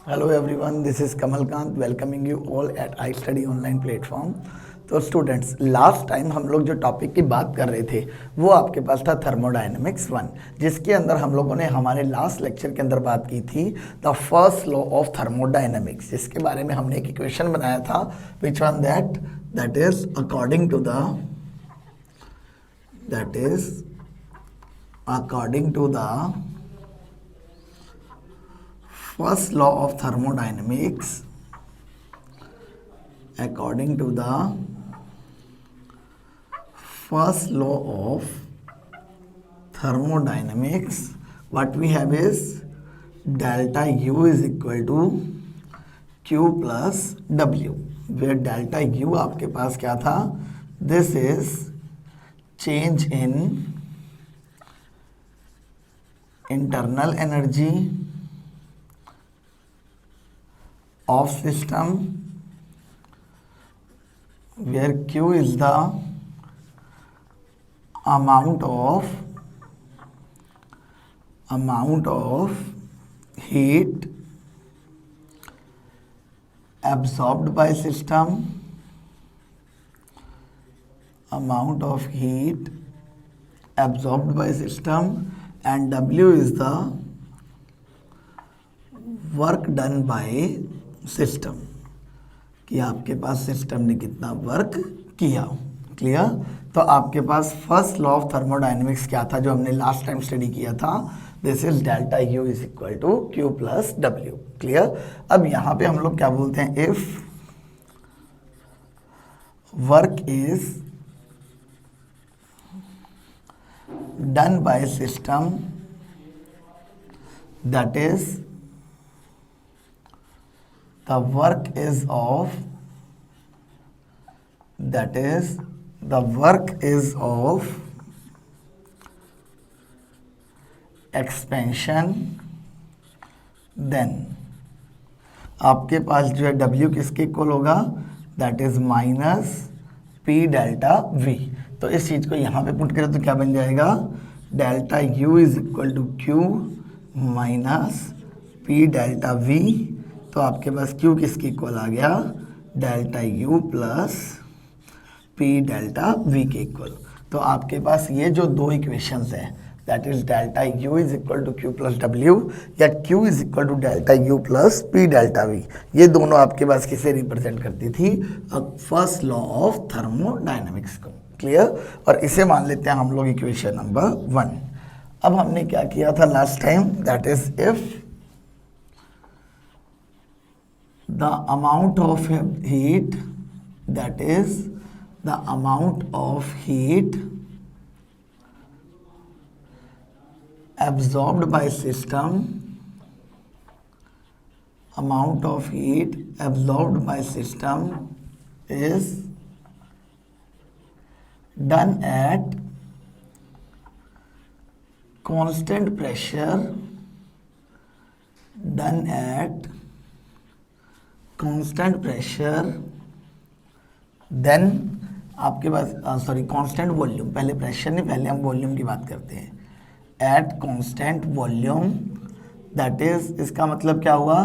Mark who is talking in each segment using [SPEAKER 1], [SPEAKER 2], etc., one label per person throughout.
[SPEAKER 1] Hello everyone, this is Kamal Kant welcoming you all at iStudy online platform। तो students, last time हम लोग जो topic की बात कर रहे थे वो आपके पास था थर्मोडायनेमिक्स 1, जिसके अंदर हम लोगों ने हमारे लास्ट लेक्चर के अंदर बात की थी the first law of thermodynamics, जिसके बारे में हमने एक इक्वेशन बनाया था which one that is according to the first law of thermodynamics, according to the first law of thermodynamics, what we have is delta U is equal to Q plus W, where delta U आपके पास क्या था? This is change in internal energy of system, where Q is the amount of heat absorbed by system, and W is the work done by system, कि आपके पास system ने कितना work किया। क्लियर? तो आपके पास फर्स्ट लॉ ऑफ थर्मोडायनेमिक्स क्या था जो हमने लास्ट टाइम स्टडी किया था? This is delta U is equal to Q plus W. Clear? अब यहाँ पे हम लोग क्या बोलते हैं? If work is done by system, that is the work is of expansion, then आपके पास जो है W किसके इक्वल होगा? That is minus P delta V। तो इस चीज को यहाँ पे पुट करें तो क्या बन जाएगा? Delta U is equal to Q minus P delta V। तो आपके पास Q किसके इक्वल आ गया? Delta U plus P delta V के इक्वल। तो आपके पास ये जो दो इक्वेशंस हैं, that is delta U is equal to Q plus W या Q is equal to delta U plus P delta V, ये दोनों आपके पास किसे रिप्रेजेंट करती थी? फर्स्ट लॉ ऑफ थर्मोडायनेमिक्स को। क्लियर? और इसे मान लेते हैं हम लोग इक्वेशन नंबर 1। अब हमने क्या किया था last time? That is if the amount of heat, that is the amount of heat absorbed by system, is done at constant pressure, then आपके पास कांस्टेंट वॉल्यूम, पहले प्रेशर नहीं, पहले हम वॉल्यूम की बात करते हैं। At constant volume, that is, इसका मतलब क्या हुआ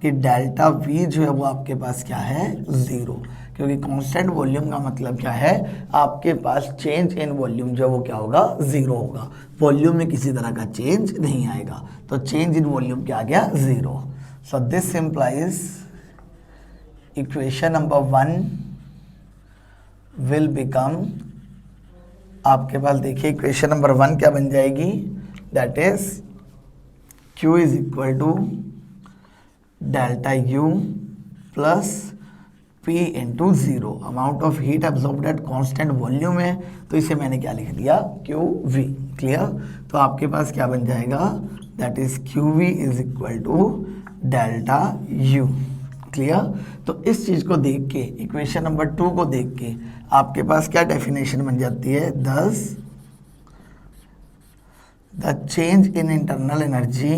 [SPEAKER 1] कि डेल्टा V जो है वो आपके पास क्या है? ज़ीरो, क्योंकि कांस्टेंट वॉल्यूम का मतलब क्या है? आपके पास चेंज इन वॉल्यूम जो है वो क्या होगा? ज़ीरो होगा। वॉल्यूम में किसी तरह का चेंज नहीं आएगा, तो चेंज इन वॉल्यूम क्या आ गया? Zero. So this implies equation number 1 will become, आपके पास देखिए इक्वेशन नंबर 1 क्या बन जाएगी? That is Q is equal to delta U plus P into zero. Amount of heat absorbed at constant volume है, तो इसे मैंने क्या लिख दिया? QV। क्लियर? तो आपके पास क्या बन जाएगा? That is QV is equal to delta U। Clear? तो इस चीज को देख के, इक्वेशन नंबर 2 को देख के आपके पास क्या डेफिनेशन बन जाती है? दस the change in internal energy,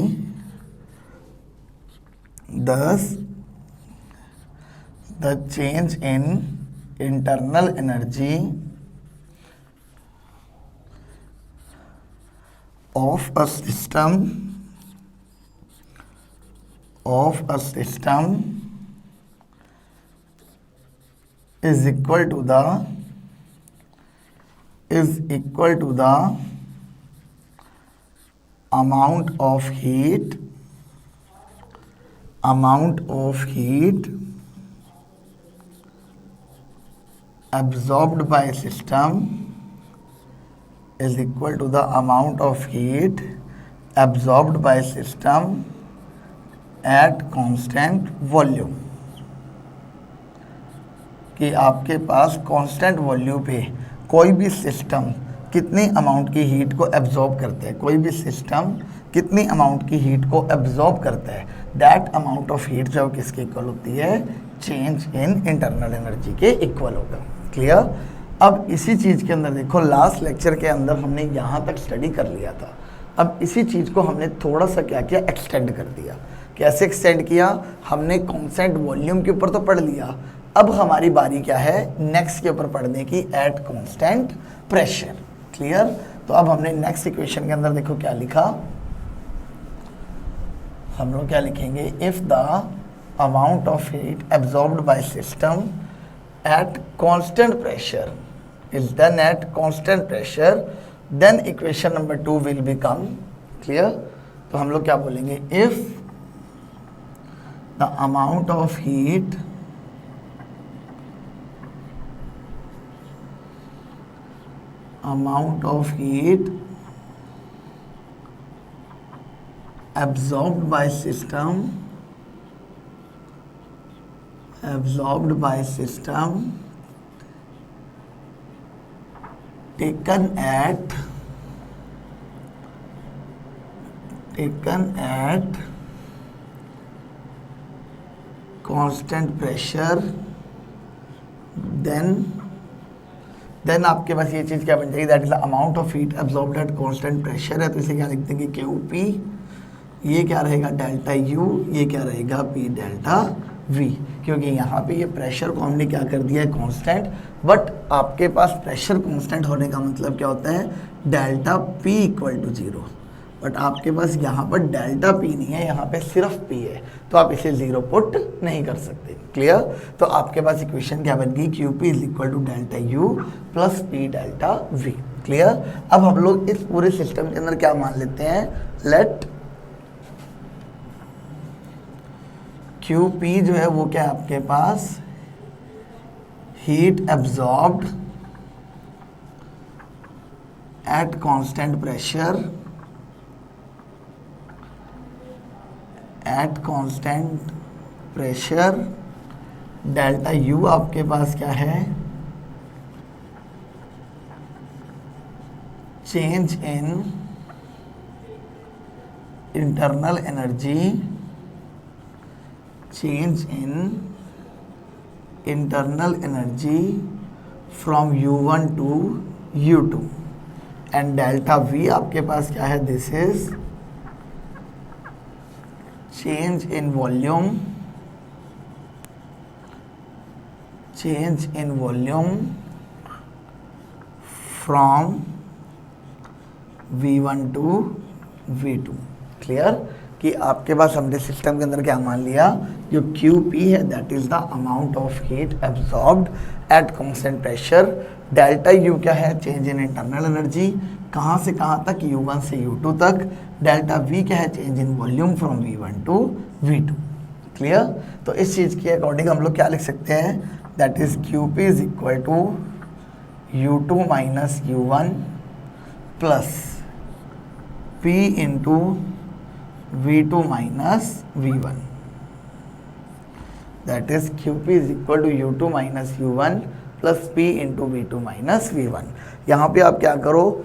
[SPEAKER 1] of a system of a system is equal to the amount of heat absorbed by system is equal to the amount of heat absorbed by system at constant volume। कि आपके पास constant volume पे कोई भी system कितनी amount की heat को absorb करता है, कोई भी सिस्टम कितनी अमाउंट की हीट को एब्जॉर्ब करता है, दैट अमाउंट ऑफ हीट जो किसके इक्वल होती है, चेंज इन इंटरनल एनर्जी के इक्वल होगा। क्लियर। अब इसी चीज़ के अंदर देखो, लास्ट लेक्चर के अंदर हमने यहाँ तक स्टडी कर लिया था। अब इसी चीज़ को हमने थोड़ा सा क्या किया, एक्सटेंड कर दिया। कैसे एक्सटेंड किया, हमने कांस्टेंट वॉल्यूम के ऊपर तो पढ़ लिया, अब हमारी बारी क्या है नेक्स्ट के ऊपर पढ़ने की, एट कांस्टेंट प्रेशर। क्लियर। तो अब हमने नेक्स्ट इक्वेशन के अंदर देखो क्या लिखा, हम लोग क्या लिखेंगे, if the amount of heat absorbed by system at constant pressure is done at constant pressure, then equation number 2 will become. Clear. तो हम लोग क्या बोलेंगे, if the amount of heat absorbed by system taken at constant pressure, then आपके पास ये चीज़ क्या बन जाएगी, that is the amount of heat absorbed at constant pressure है। तो इसे क्या लिख देंगे, QP, ये क्या रहेगा डेल्टा U, ये क्या रहेगा P डेल्टा V, क्योंकि यहाँ पे ये प्रेशर को हमने क्या कर दिया है कांस्टेंट, बट आपके पास प्रेशर कांस्टेंट होने का मतलब क्या होता है, delta P equal to 0, but आपके पास यहाँ पर डेल्टा P नहीं है, यहाँ पे सिर्फ P है, तो आप इसे 0 पुट नहीं कर सकते। क्लियर। तो आपके पास इक्वेशन क्या बन गई, QP is equal to delta U plus P delta V। Clear. अब हम लोग इस पूरे सिस्टम के अंदर क्या मान लेते हैं, लेट QP जो है वो क्या है आपके पास, heat absorbed at constant pressure delta U आपके पास क्या है, change in internal energy from U1 to U2, and delta V आपके पास क्या है, this is change in volume from V1 to V2। Clear. कि आपके पास हमने सिस्टम के अंदर क्या मान लिया, जो QP है that is the amount of heat absorbed at constant pressure, delta U क्या है, चेंज इन इंटरनल एनर्जी, कहाँ से कहाँ तक, U1 से U2 तक, डेल्टा V क्या है, change in volume from V1 to V2। Clear. तो इस चीज़ के अकॉर्डिंग हम लोग क्या लिख सकते हैं, that is QP is equal to U2 minus U1 plus P into V2 minus V1, that is QP is equal to U2 minus U1 plus P into V2 minus V1। यहाँ पे आप क्या करो,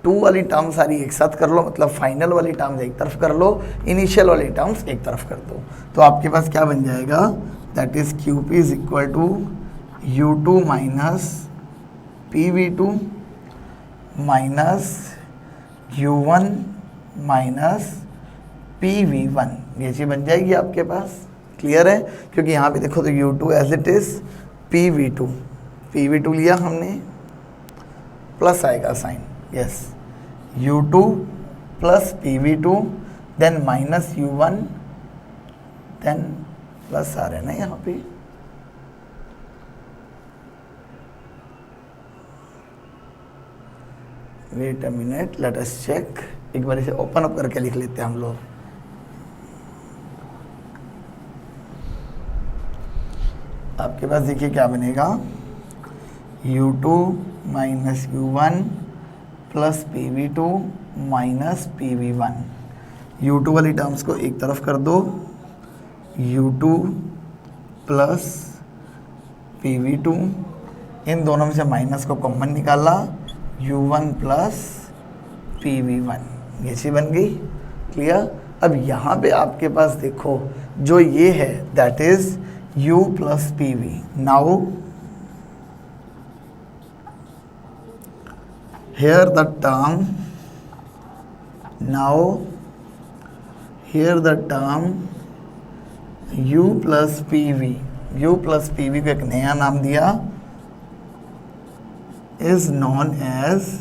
[SPEAKER 1] 2 वाली टर्म सारी एक साथ कर लो, मतलब फाइनल वाली टर्म्स एक तरफ कर लो, इनिशियल वाली टर्म्स एक तरफ कर दो, तो आपके पास क्या बन जाएगा, that is QP is equal to U2 minus PV2 minus U1 minus PV1, ये चीज़ बन जाएगी आपके पास। क्लियर है। क्योंकि यहाँ पे देखो तो U2 as it is PV2 लिया हमने, प्लस आएगा sign, yes, U2 plus PV2 then minus U1 then plus आ रहा है ना यहाँ पे, wait a minute, let us check, एक बार इसे ओपन अप करके लिख लेते हैं हम लोग। आपके पास देखिए क्या बनेगा, u2 minus u1 plus pv2 minus pv1। u2 वाली टर्म्स को एक तरफ कर दो, u2 प्लस pv2, इन दोनों में से माइनस को कॉमन निकाला, u1 प्लस pv1, ये चीज़ बन गई। क्लियर। अब यहाँ पे आपके पास देखो जो ये है that is u plus pv। Now here the term u plus pv, u plus pv को एक नया नाम दिया, is known as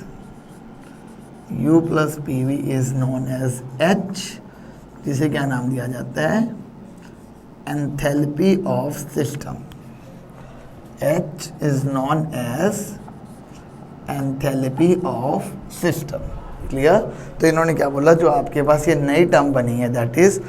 [SPEAKER 1] u plus pv is known as h, जिसे क्या नाम दिया जाता है, enthalpy of system. h is known as enthalpy of system. Clear. तो इन्होंने क्या बोला, जो आपके पास ये नई टर्म बनी है that is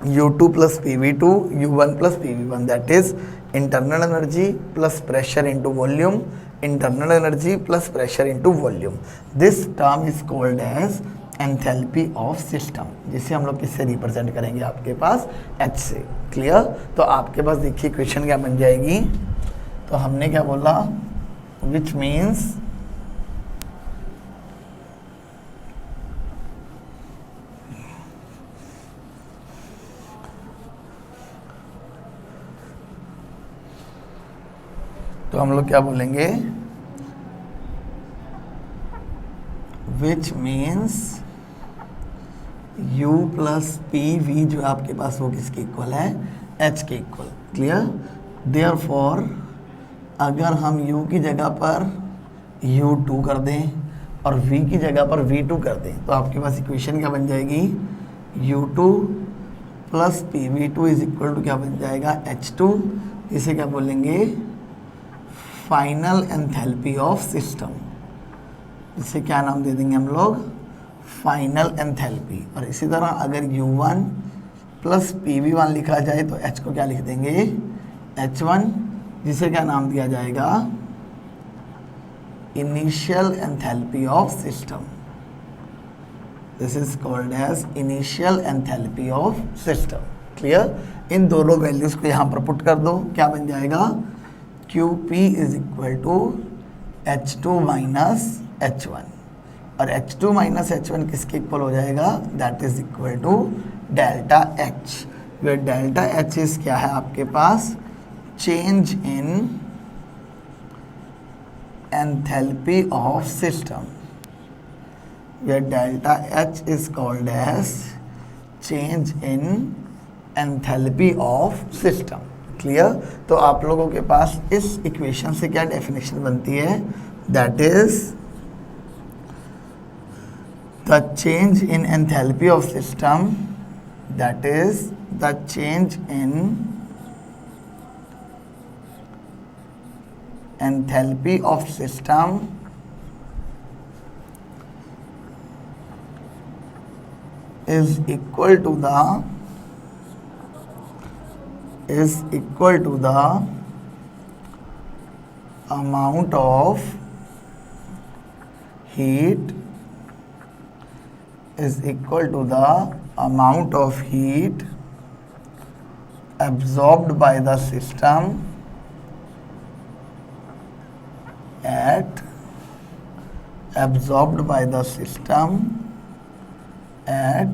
[SPEAKER 1] u2 plus pv2 u1 plus pv1, that is internal energy plus pressure into volume, internal energy plus pressure into volume. This term is called as enthalpy of system, जिसे हम लोग किससे represent करेंगे, आपके पास h से। Clear. तो आपके पास देखिए क्वेश्चन क्या बन जाएगी, तो हमने क्या बोला, विच मीन्स तो हम लोग क्या बोलेंगे, which means u plus pv जो आपके पास वो किसके इक्वल है, h के इक्वल। क्लियर। देयरफॉर अगर हम u की जगह पर u2 कर दें और v की जगह पर v2 कर दें, तो आपके पास इक्वेशन क्या बन जाएगी, u2 plus pv2 is equal to क्या बन जाएगा, h2, इसे क्या बोलेंगे, फाइनल एंथैल्पी ऑफ सिस्टम। इसे क्या नाम दे देंगे हम लोग, फाइनल एंथैल्पी। और इसी तरह अगर u1 प्लस pv1 लिखा जाए तो h को क्या लिख देंगे, h1, जिसे क्या नाम दिया जाएगा, initial enthalpy of system. This is called as initial enthalpy of system. Clear. इन दोनों वैल्यूज को यहाँ पर पुट कर दो, क्या बन जाएगा, QP is equal to H2 minus H1, और H2 माइनस H1 किसके इक्वल हो जाएगा, that is equal to delta H, where delta H is क्या है आपके पास, change in enthalpy of system, where delta H is called as change in enthalpy of system. Clear. तो आप लोगों के पास इस इक्वेशन से क्या डेफिनेशन बनती है, that is the change in enthalpy of system, that is the change in enthalpy of system is equal to the amount of heat absorbed by the system at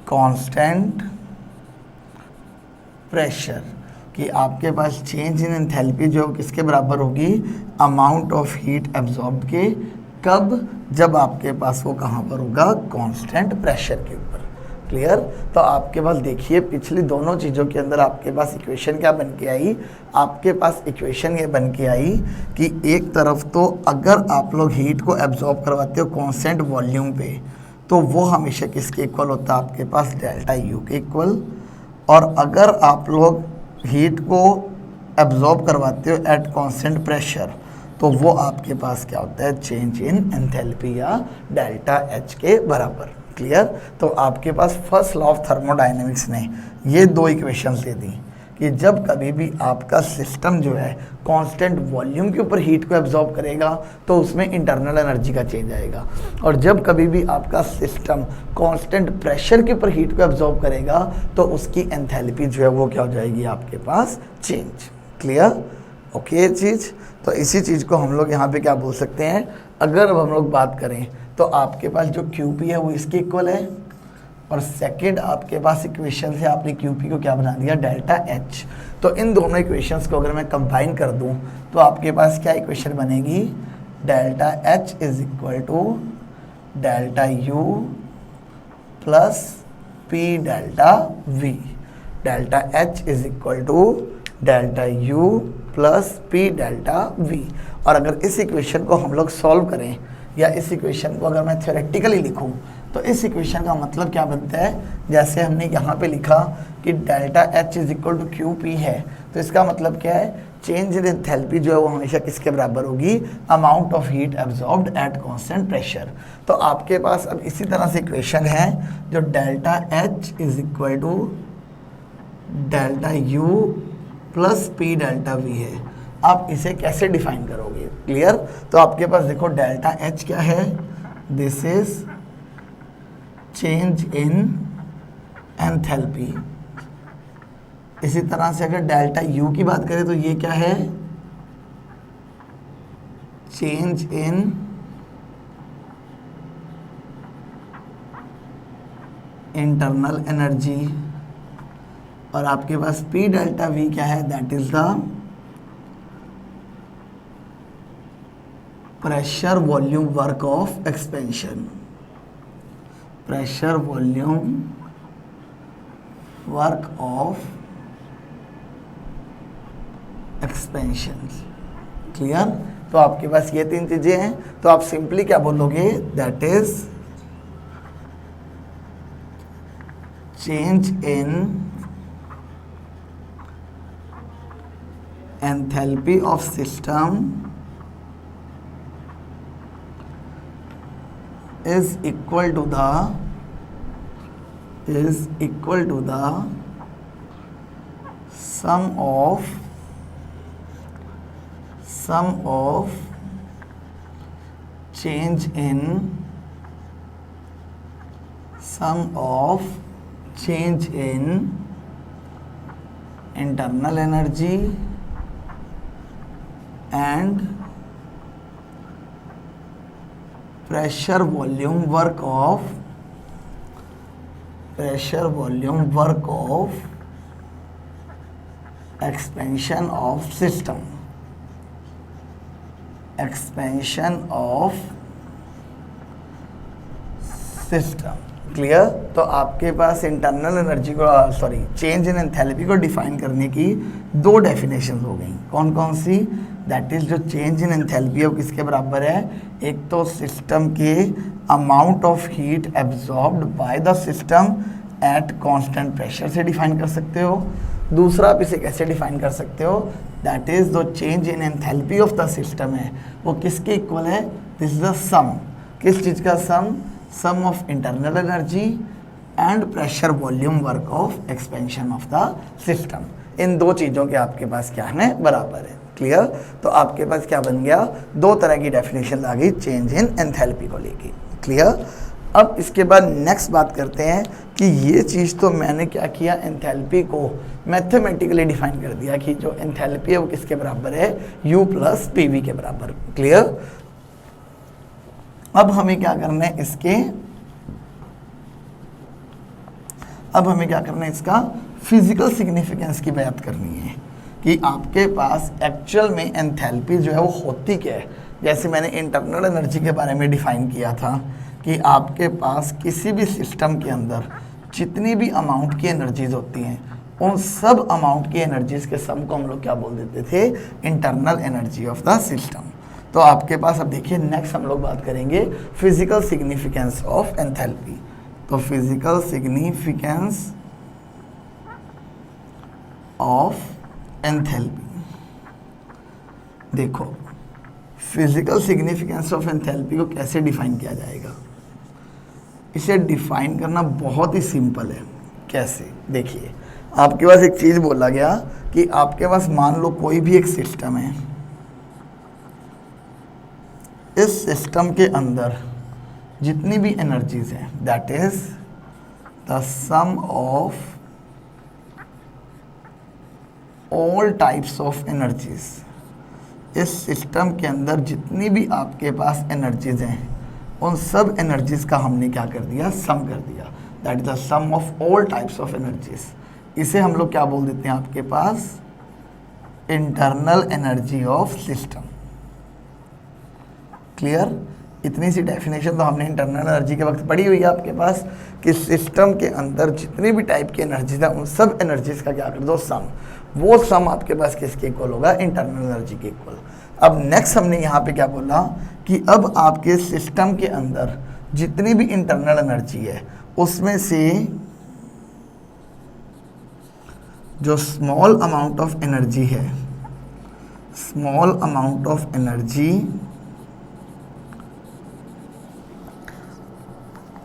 [SPEAKER 1] constant pressure. कि आपके पास change in enthalpy जो किसके बराबर होगी, amount of heat absorbed के, कब, जब आपके पास वो कहाँ पर होगा, कांस्टेंट प्रेशर के ऊपर। क्लियर। तो आपके पास देखिए पिछली दोनों चीज़ों के अंदर आपके पास इक्वेशन क्या बन के आई, आपके पास इक्वेशन ये बन के आई कि एक तरफ तो अगर आप लोग हीट को एब्जॉर्ब करवाते हो कांस्टेंट वॉल्यूम पे, तो वो हमेशा किसके इक्वल होता है, आपके पास डेल्टा यू के इक्वल। और अगर आप लोग हीट को एब्जॉर्ब करवाते हो एट कांस्टेंट प्रेशर, तो वो आपके पास क्या होता है, चेंज इन एंथैल्पी या डेल्टा एच के बराबर। क्लियर। तो आपके पास फर्स्ट लॉ ऑफ थर्मोडायनेमिक्स ने ये दो इक्वेशंस दे दी कि जब कभी भी आपका सिस्टम जो है कांस्टेंट वॉल्यूम के ऊपर हीट को एब्जॉर्ब करेगा तो उसमें इंटरनल एनर्जी का चेंज आएगा, और जब कभी भी आपका सिस्टम कांस्टेंट प्रेशर के ऊपर हीट को एब्जॉर्ब करेगा तो उसकी एंथैल्पी जो है वो क्या हो जाएगी, आपके पास चेंज। क्लियर। ओके ये चीज़। तो इसी चीज़ को हम लोग यहाँ पे क्या बोल सकते हैं, अगर अब हम लोग बात करें तो आपके पास जो QP है वो इसके इक्वल है, और सेकंड आपके पास इक्वेशन से आपने QP को क्या बना दिया, डेल्टा H। तो इन दोनों इक्वेशंस को अगर मैं कंबाइन कर दूं तो आपके पास क्या इक्वेशन बनेगी, delta H is equal to delta U plus P delta V। Delta H is equal to delta U plus P delta V। और अगर इस इक्वेशन को हम लोग सॉल्व करें या इस इक्वेशन को अगर मैं थ्योरेटिकली लिखूं तो इस इक्वेशन का मतलब क्या बनता है, जैसे हमने यहाँ पे लिखा कि delta H is equal to QP है, तो इसका मतलब क्या है, चेंज इन एंथैल्पी जो है वो हमेशा किसके बराबर होगी, amount of heat absorbed at constant pressure. तो आपके पास अब इसी तरह से इक्वेशन है जो delta H is equal to delta U plus P delta V है। आप इसे कैसे डिफाइन करोगे। क्लियर। तो आपके पास देखो डेल्टा H क्या है, this is change in enthalpy. इसी तरह से अगर डेल्टा U की बात करें तो ये क्या है, चेंज इन इंटरनल एनर्जी। और आपके पास P डेल्टा V क्या है, that is the pressure volume work of expansion. Pressure volume work of expansion. Clear. तो आपके पास ये तीन चीजें हैं, तो आप सिंपली क्या बोलोगे, that is change in enthalpy of system is equal to the sum of change in internal energy and pressure volume work of expansion of system। Clear. तो आपके पास इंटरनल एनर्जी को चेंज इन एंथैल्पी को define करने की दो definition हो गई। कौन कौन सी, दैट इज जो चेंज इन एंथैल्पी है वो किसके बराबर है, एक तो सिस्टम के amount of heat absorbed by the system at constant pressure से डिफाइन कर सकते हो। दूसरा आप इसे कैसे डिफाइन कर सकते हो, दैट इज जो change in enthalpy of the system है वो किसके इक्वल है, दिस इज द सम, किस चीज़ का sum of internal energy and pressure volume work of expansion of the system. इन दो चीज़ों के आपके पास क्या है, बराबर है। क्लियर। तो आपके पास क्या बन गया, दो तरह की डेफिनेशन आ गई चेंज इन एंथैल्पी को लेके। क्लियर। अब इसके बाद नेक्स्ट बात करते हैं कि ये चीज़ तो मैंने क्या किया, एंथैल्पी को मैथमेटिकली डिफाइन कर दिया कि जो एंथैल्पी है वो किसके बराबर है, U प्लस PV के बराबर। क्लियर। अब हमें क्या करना है इसका फिजिकल सिग्निफिकेंस की बात करनी है कि आपके पास एक्चुअल में एंथैल्पी जो है वो होती क्या है। जैसे मैंने इंटरनल एनर्जी के बारे में डिफाइन किया था कि आपके पास किसी भी सिस्टम के अंदर जितनी भी अमाउंट की एनर्जीज होती हैं उन सब अमाउंट की एनर्जीज के सम को हम लोग क्या बोल देते थे, internal energy of the system. तो आपके पास अब देखिए नेक्स्ट हम लोग बात करेंगे फिजिकल सिग्निफिकेंस ऑफ एंथैल्पी। तो फिजिकल सिग्निफिकेंस ऑफ एंथैल्पी, देखो फिजिकल सिग्निफिकेंस ऑफ एंथैल्पी को कैसे डिफाइन किया जाएगा। इसे डिफाइन करना बहुत ही सिंपल है। कैसे, देखिए आपके पास एक चीज बोला गया कि आपके पास मान लो कोई भी एक सिस्टम है, इस सिस्टम के अंदर जितनी भी एनर्जीज हैं that is the sum of all types of energies. इस सिस्टम के अंदर जितनी भी आपके पास एनर्जीज हैं उन सब एनर्जीज का हमने क्या कर दिया, सम कर दिया। That is the sum of all types of energies. इसे हम लोग क्या बोल देते हैं आपके पास, internal energy of system. Clear, इतनी सी डेफिनेशन तो हमने इंटरनल एनर्जी के वक्त पढ़ी हुई है आपके पास कि सिस्टम के अंदर जितनी भी टाइप की एनर्जीज है उन सब एनर्जीज का क्या कर दो, सम। वो सम आपके पास किसके इक्वल होगा, इंटरनल एनर्जी के इक्वल। अब नेक्स्ट हमने यहाँ पे क्या बोला कि अब आपके सिस्टम के अंदर जितनी भी इंटरनल एनर्जी है उसमें से जो स्मॉल अमाउंट ऑफ एनर्जी है, small amount of energy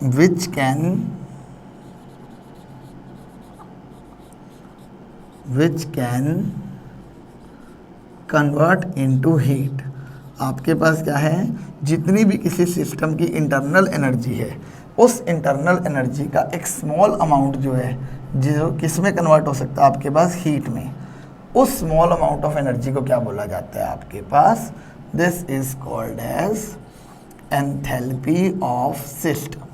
[SPEAKER 1] which can convert into heat। आपके पास क्या है, जितनी भी किसी सिस्टम की इंटरनल एनर्जी है उस इंटरनल एनर्जी का एक स्मॉल अमाउंट जो है जो किस में कन्वर्ट हो सकता है आपके पास, हीट में। उस स्मॉल अमाउंट ऑफ एनर्जी को क्या बोला जाता है आपके पास, this is called as enthalpy of system.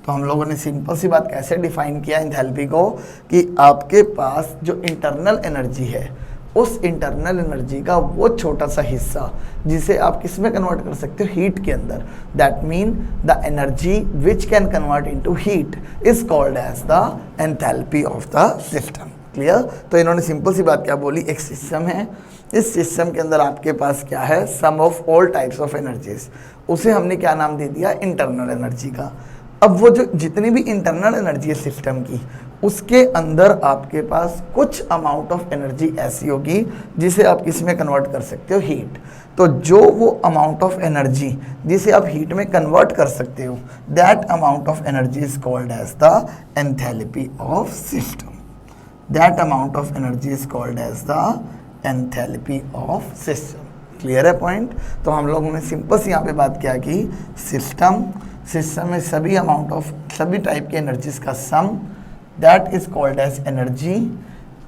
[SPEAKER 1] तो हम लोगों ने सिंपल सी बात कैसे डिफाइन किया एंथैल्पी को कि आपके पास जो इंटरनल एनर्जी है उस इंटरनल एनर्जी का वो छोटा सा हिस्सा जिसे आप किस में कन्वर्ट कर सकते हो, हीट के अंदर। That mean the energy which can convert into heat is called as the enthalpy of the system. Clear. तो इन्होंने सिंपल सी बात क्या बोली, एक सिस्टम है, इस सिस्टम के अंदर आपके पास क्या है, sum of all types of energies. उसे हमने क्या नाम दे दिया, इंटरनल एनर्जी का। अब वो जो जितनी भी इंटरनल एनर्जी है सिस्टम की उसके अंदर आपके पास कुछ अमाउंट ऑफ एनर्जी ऐसी होगी जिसे आप किस में कन्वर्ट कर सकते हो, हीट। तो जो वो अमाउंट ऑफ एनर्जी जिसे आप हीट में कन्वर्ट कर सकते हो that amount of energy is called as the enthalpy of system. That amount of energy is called as the enthalpy of system. Clear है पॉइंट। तो हम लोगों ने सिंपल सी यहाँ पे बात किया कि सिस्टम में सभी अमाउंट ऑफ सभी टाइप के एनर्जीज का sum that is called as energy.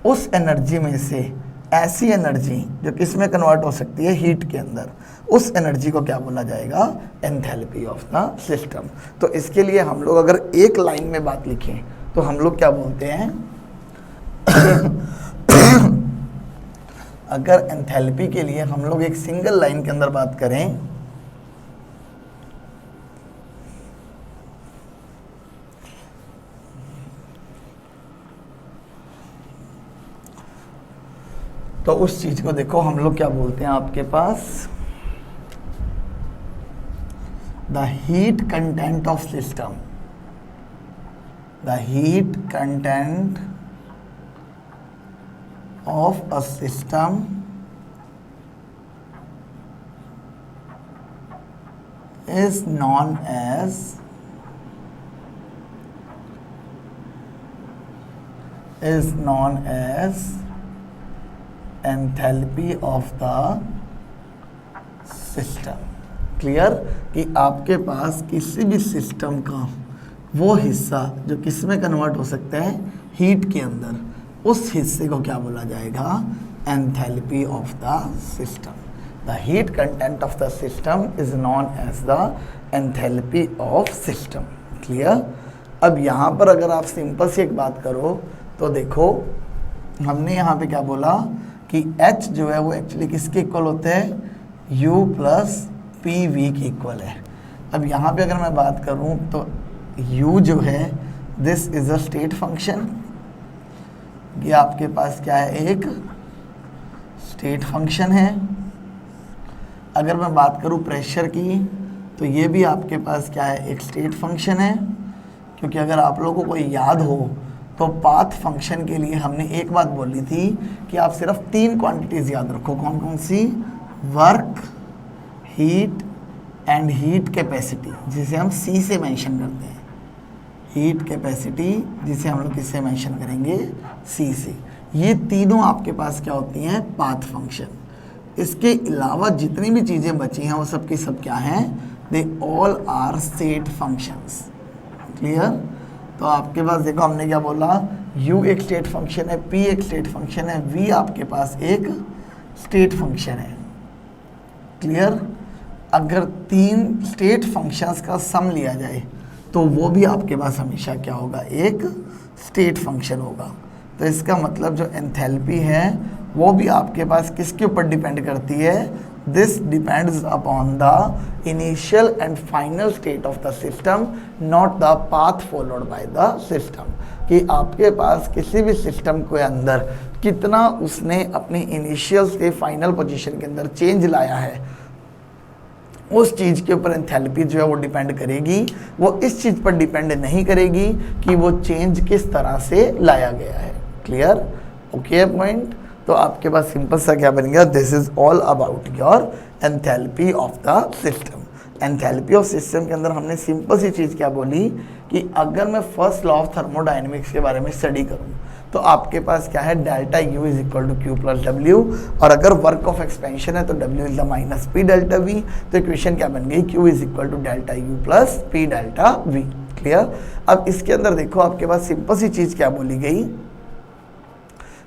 [SPEAKER 1] उस एनर्जी में से ऐसी एनर्जी जो किस में कन्वर्ट हो सकती है, हीट के अंदर, उस एनर्जी को क्या बोला जाएगा, एंथैल्पी ऑफ द सिस्टम। तो इसके लिए हम लोग अगर एक लाइन में बात लिखें तो हम लोग क्या बोलते हैं अगर एंथैल्पी के लिए हम लोग एक सिंगल लाइन के अंदर बात करें तो उस चीज को देखो हम लोग क्या बोलते हैं आपके पास, the heat content of system. The heat content of a system is known as enthalpy of the system. Clear कि आपके पास किसी भी सिस्टम का वो हिस्सा जो किस में कन्वर्ट हो सकता है, हीट के अंदर, उस हिस्से को क्या बोला जाएगा, enthalpy of the system. The heat content of the system is known as the enthalpy of system. Clear. अब यहाँ पर अगर आप सिंपल सी एक बात करो तो देखो हमने यहाँ पे क्या बोला कि H जो है वो एक्चुअली किसके इक्वल होते हैं, U प्लस पी वी के इक्वल है। अब यहाँ पे अगर मैं बात करूँ तो U जो है this is a state function, ये आपके पास क्या है, एक स्टेट फंक्शन है। अगर मैं बात करूँ प्रेशर की, तो ये भी आपके पास क्या है, एक स्टेट फंक्शन है। क्योंकि अगर आप लोगों को कोई याद हो तो पाथ फंक्शन के लिए हमने एक बात बोली थी कि आप सिर्फ 3 क्वांटिटीज़ याद रखो। कौन कौन सी? Work, heat and heat capacity, जिसे हम सी से मेंशन करते हैं। हीट कैपेसिटी जिसे हम लोग किससे मेंशन करेंगे? सी से। ये तीनों आपके पास क्या होती हैं? Path function. इसके अलावा जितनी भी चीज़ें बची हैं वो सब की सब क्या हैं? They all are state functions. Clear? तो आपके पास देखो हमने क्या बोला, u एक स्टेट फंक्शन है, p एक स्टेट फंक्शन है, v आपके पास एक स्टेट फंक्शन है। क्लियर? अगर 3 स्टेट फंक्शंस का सम लिया जाए तो वो भी आपके पास हमेशा क्या होगा? एक स्टेट फंक्शन होगा। तो इसका मतलब जो एंथैल्पी है वो भी आपके पास किसके ऊपर डिपेंड करती है? This depends upon the initial and final state of the system, not the path followed by the system. कि आपके पास किसी भी सिस्टम के अंदर कितना उसने अपनी इनिशियल से फाइनल पोजीशन के अंदर चेंज लाया है, उस चीज़ के ऊपर एंथैल्पी जो है वो डिपेंड करेगी। वो इस चीज़ पर डिपेंड नहीं करेगी कि वो चेंज किस तरह से लाया गया है। क्लियर? Okay point? तो आपके पास सिंपल सा क्या बन गया? This is all about your enthalpy of the system. Enthalpy of system के अंदर हमने सिंपल सी चीज़ क्या बोली कि अगर मैं फर्स्ट लॉ ऑफ थर्मोडायनेमिक्स के बारे में स्टडी करूँ तो आपके पास क्या है? Delta U is equal to Q plus W. और अगर वर्क ऑफ एक्सपेंशन है तो W is the minus P delta V. तो इक्वेशन क्या बन गई? Q is equal to delta U plus P delta V. Clear? अब इसके अंदर देखो आपके पास सिंपल सी चीज़ क्या बोली गई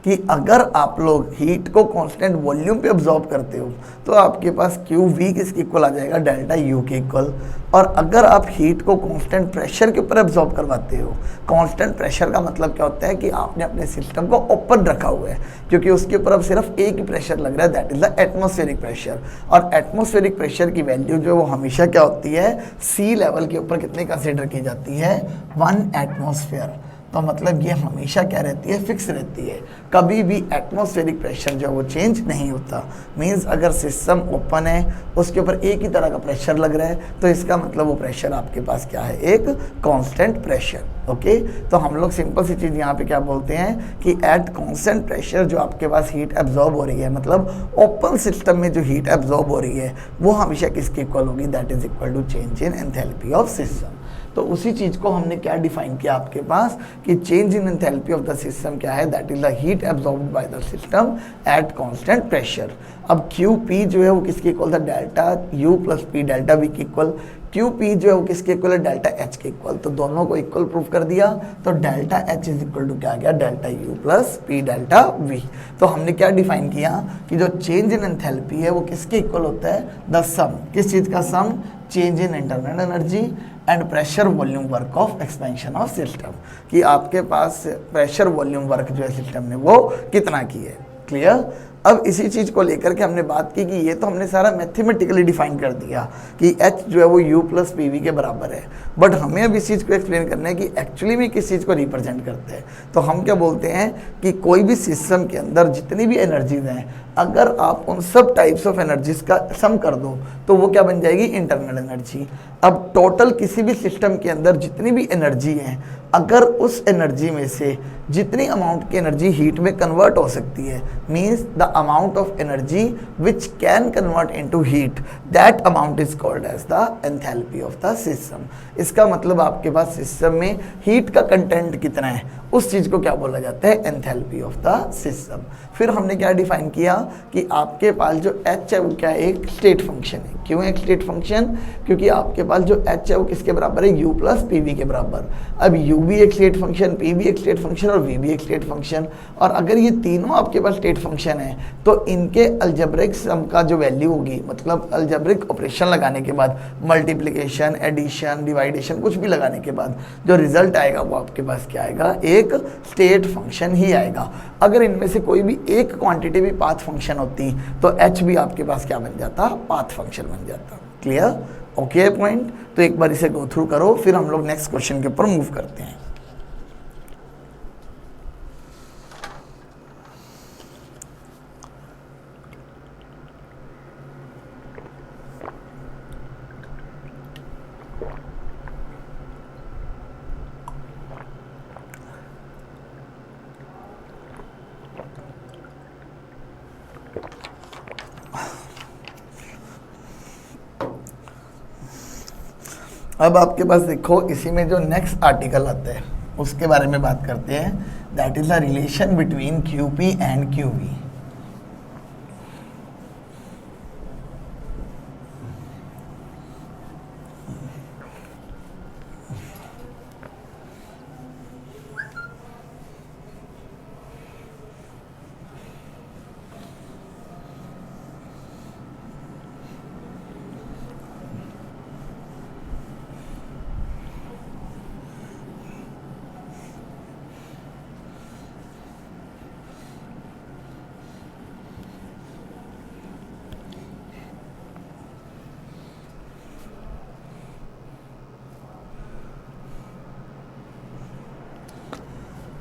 [SPEAKER 1] कि अगर आप लोग हीट को कांस्टेंट वॉल्यूम पे अब्जॉर्ब करते हो तो आपके पास क्यू वी किसके इक्वल आ जाएगा? डेल्टा यू के इक्वल। और अगर आप हीट को कांस्टेंट प्रेशर के ऊपर अब्जॉर्ब करवाते हो, कांस्टेंट प्रेशर का मतलब क्या होता है कि आपने अपने सिस्टम को ओपन रखा हुआ है, क्योंकि उसके ऊपर अब सिर्फ एक ही प्रेशर लग रहा है, that is the atmospheric pressure. और एटमॉस्फेरिक प्रेशर की वैल्यू जो है वो हमेशा क्या होती है? सी लेवल के ऊपर कितनी कंसिडर की जाती है? 1 एटमॉस्फेयर। तो मतलब ये हमेशा क्या रहती है? फिक्स रहती है। कभी भी एटमॉस्फेरिक प्रेशर जो है वो चेंज नहीं होता। मींस अगर सिस्टम ओपन है, उसके ऊपर एक ही तरह का प्रेशर लग रहा है, तो इसका मतलब वो प्रेशर आपके पास क्या है? एक कांस्टेंट प्रेशर। ओके? तो हम लोग सिंपल सी चीज़ यहाँ पे क्या बोलते हैं कि एट कांस्टेंट प्रेशर जो आपके पास हीट एब्जॉर्ब हो रही है, मतलब ओपन सिस्टम में जो हीट एब्जॉर्ब हो रही है वो हमेशा किसके इक्वल होगी? That is equal to change in enthalpy of system. तो उसी चीज़ को हमने क्या डिफाइन किया आपके पास कि change in enthalpy of the system क्या है? That is the heat absorbed by the system at constant pressure. अब क्यू पी जो है वो किसके इक्वल था? Delta U plus P delta V के इक्वल। क्यू पी जो है वो किसके इक्वल है? डेल्टा एच के इक्वल। तो दोनों को इक्वल प्रूव कर दिया, तो delta H is equal to क्या आ गया? Delta U plus P delta V. तो हमने क्या डिफाइन किया कि जो चेंज इन एंथैल्पी है वो किसके इक्वल होता है? The sum. किस चीज़ का sum? Change in internal energy and pressure volume work of expansion of system. कि आपके पास प्रेशर वॉल्यूम वर्क जो है सिस्टम ने वो कितना की है। क्लियर? अब इसी चीज़ को लेकर के हमने बात की कि ये तो हमने सारा मैथमेटिकली डिफाइन कर दिया कि H जो है वो U प्लस पी वी के बराबर है, बट हमें अब इस चीज़ को एक्सप्लेन करना है कि एक्चुअली में किस चीज़ को रिप्रेजेंट करते हैं। तो हम क्या बोलते हैं कि कोई भी सिस्टम के अंदर जितनी भी एनर्जीज हैं, अगर आप उन सब टाइप्स ऑफ एनर्जीज का सम कर दो तो वो क्या बन जाएगी? Internal energy. अब टोटल किसी भी सिस्टम के अंदर जितनी भी एनर्जी है, अगर उस एनर्जी में से जितनी अमाउंट की एनर्जी हीट में कन्वर्ट हो सकती है, means the amount of energy which can convert into heat, that amount is called as the enthalpy of the system. इसका मतलब आपके पास सिस्टम में हीट का कंटेंट कितना है, उस चीज़ को क्या बोला जाता है? Enthalpy of the system. फिर हमने क्या डिफाइन किया कि आपके पास जो H है वो क्या है? एक स्टेट फंक्शन है। क्यों एक स्टेट फंक्शन? क्योंकि आपके पास जो H है वो किसके बराबर है? U प्लस पी वी के बराबर। अब U भी एक स्टेट फंक्शन, P भी एक स्टेट फंक्शन और V भी एक स्टेट फंक्शन। और अगर ये तीनों आपके पास स्टेट फंक्शन है तो इनके अलजेब्रिक सम का जो वैल्यू होगी, मतलब अलजेब्रिक ऑपरेशन लगाने के बाद, मल्टीप्लिकेशन, एडिशन, डिवाइडेशन, कुछ भी लगाने के बाद जो रिजल्ट आएगा वो आपके पास क्या आएगा? एक स्टेट फंक्शन ही आएगा। अगर इनमें से कोई भी एक क्वांटिटी भी पाथ फंक्शन होती तो H भी आपके पास क्या बन जाता? पाथ फंक्शन बन जाता। क्लियर? Okay point? तो एक बार इसे गो थ्रू करो, फिर हम लोग नेक्स्ट क्वेश्चन के ऊपर मूव करते हैं। अब आपके पास देखो इसी में जो नेक्स्ट आर्टिकल आता है उसके बारे में बात करते हैं, that is the relation between QP and QV।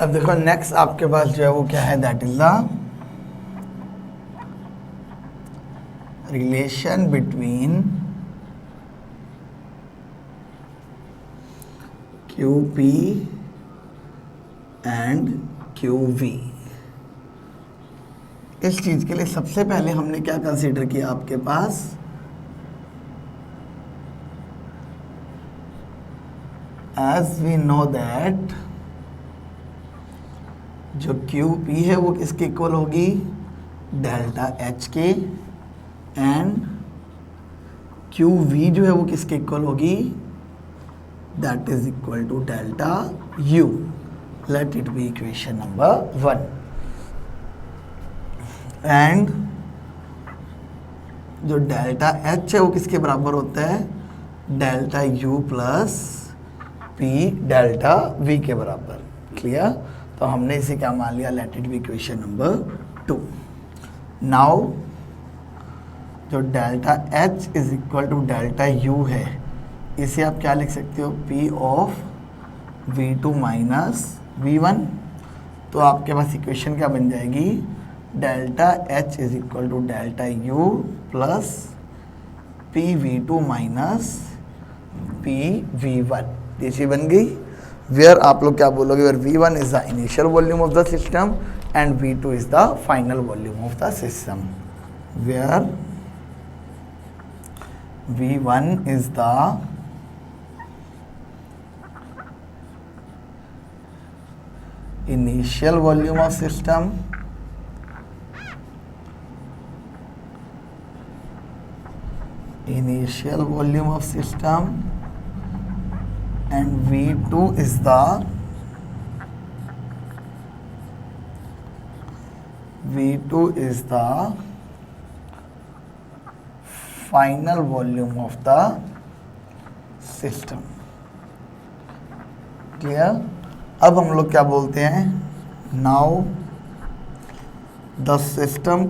[SPEAKER 1] अब देखो नेक्स्ट आपके पास जो है वो क्या है, that is the relation between QP and QV। इस चीज के लिए सबसे पहले हमने क्या कंसीडर किया, आपके पास एज वी नो दैट जो QP है वो किसके इक्वल होगी, डेल्टा H के, एंड QV जो है वो किसके इक्वल होगी, that is equal to delta U। Let it be equation number 1। And जो डेल्टा H है वो किसके बराबर होता है, delta U plus P delta V के बराबर। क्लियर? तो हमने इसे क्या मान लिया, let it be equation number 2। Now जो delta H is equal to delta U है, इसे आप क्या लिख सकते हो, P of V2 minus V1। तो आपके पास इक्वेशन क्या बन जाएगी, delta H is equal to delta U plus PV2 minus PV1। ये चीज बन गई। वेयर आप लोग क्या बोलोगे, where V1 is the initial volume of the system and V2 is the final volume of the system. Where V1 is the initial volume of system and V2 is the final volume of the system। Clear? अब हम लोग क्या बोलते हैं, now the system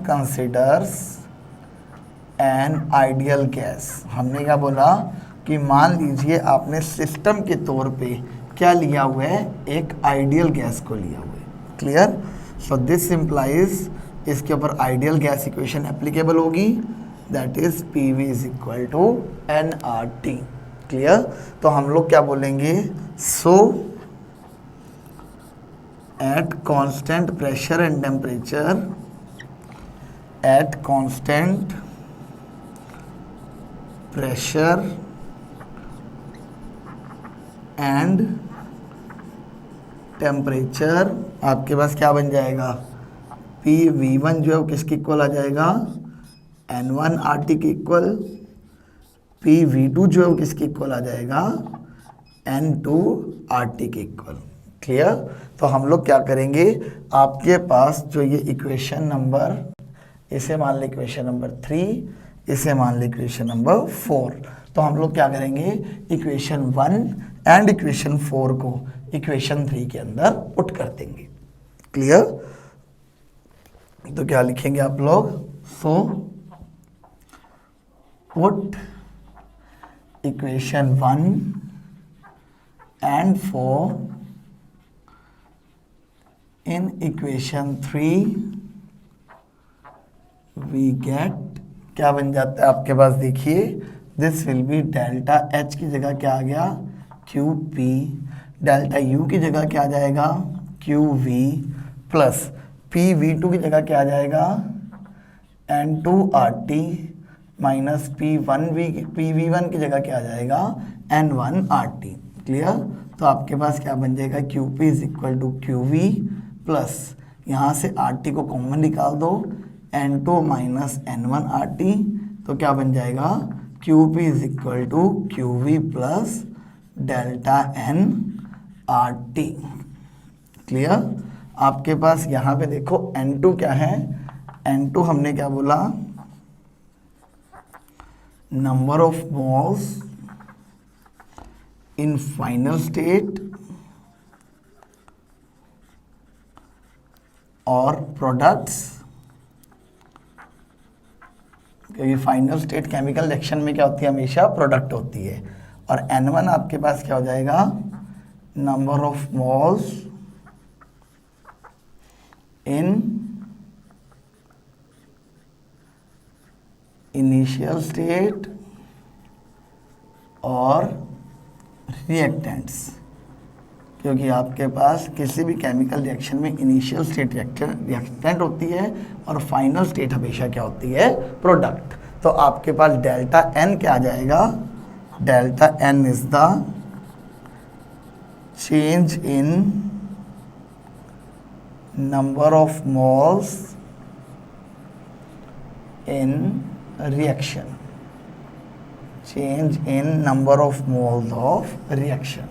[SPEAKER 1] considers an ideal gas. हमने क्या बोला कि मान लीजिए आपने सिस्टम के तौर पे क्या लिया हुआ है, एक आइडियल गैस को लिया हुआ है। क्लियर? सो दिस इम्प्लाइज इसके ऊपर आइडियल गैस इक्वेशन एप्लीकेबल होगी, that is PV is equal to nRT। Clear? तो हम लोग क्या बोलेंगे, so at constant pressure and temperature, at constant pressure and temperature आपके पास क्या बन जाएगा, PV1 जो है वो किसके इक्वल आ जाएगा, N1RT के इक्वल। PV2 जो है वो किसके इक्वल आ जाएगा, N2RT के इक्वल। क्लियर? तो हम लोग क्या करेंगे, आपके पास जो ये इक्वेशन नंबर, इसे मान ले इक्वेशन नंबर 3, इसे मान ले इक्वेशन नंबर 4। तो हम लोग क्या करेंगे, इक्वेशन 1 एंड इक्वेशन 4 को इक्वेशन 3 के अंदर पुट कर देंगे। क्लियर? तो क्या लिखेंगे आप लोग, सो put equation 1 and 4 in equation 3 we get, क्या बन जाता है आपके पास, देखिए this will B delta H की जगह क्या आ गया, QP, डेल्टा U की जगह क्या आ जाएगा, QV, प्लस PV2 की जगह क्या आ जाएगा, N2RT माइनस PV1 की जगह क्या आ जाएगा, N1RT। क्लियर। तो आपके पास क्या बन जाएगा, QP is equal to QV plus यहाँ से RT को कॉमन निकाल दो, N2 माइनस N1RT, तो क्या बन जाएगा, QP is equal to QV plus delta NRT। Clear. आपके पास यहाँ पे देखो N2 क्या है, N2 हमने क्या बोला, number of moles in final state और प्रोडक्ट्स, क्योंकि फाइनल स्टेट केमिकल रिएक्शन में क्या होती है, हमेशा प्रोडक्ट होती है। और N1 आपके पास क्या हो जाएगा, number of moles in initial state और रिएक्टेंट्स, क्योंकि आपके पास किसी भी केमिकल रिएक्शन में इनिशियल स्टेट रिएक्टेंट होती है और फाइनल स्टेट हमेशा क्या होती है, प्रोडक्ट। तो आपके पास डेल्टा N क्या आ जाएगा, delta N is the change in number of moles in reaction, change in number of moles of reaction.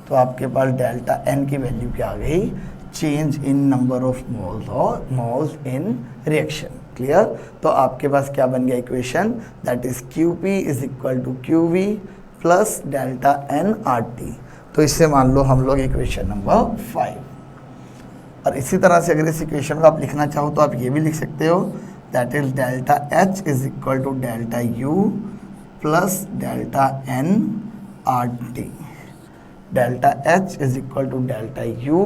[SPEAKER 1] तो आपके पास डेल्टा N की वैल्यू क्या आ गई, change in number of moles और मोल्स इन रिएक्शन। क्लियर। तो आपके पास क्या बन गया equation, that is QP is equal to QV plus delta NRT। तो इससे मान लो हम लोग इक्वेशन नंबर 5। और इसी तरह से अगर इस इक्वेशन को आप लिखना चाहो तो आप ये भी लिख सकते हो, that is delta H is equal to delta U plus delta NRT। Delta H is equal to delta U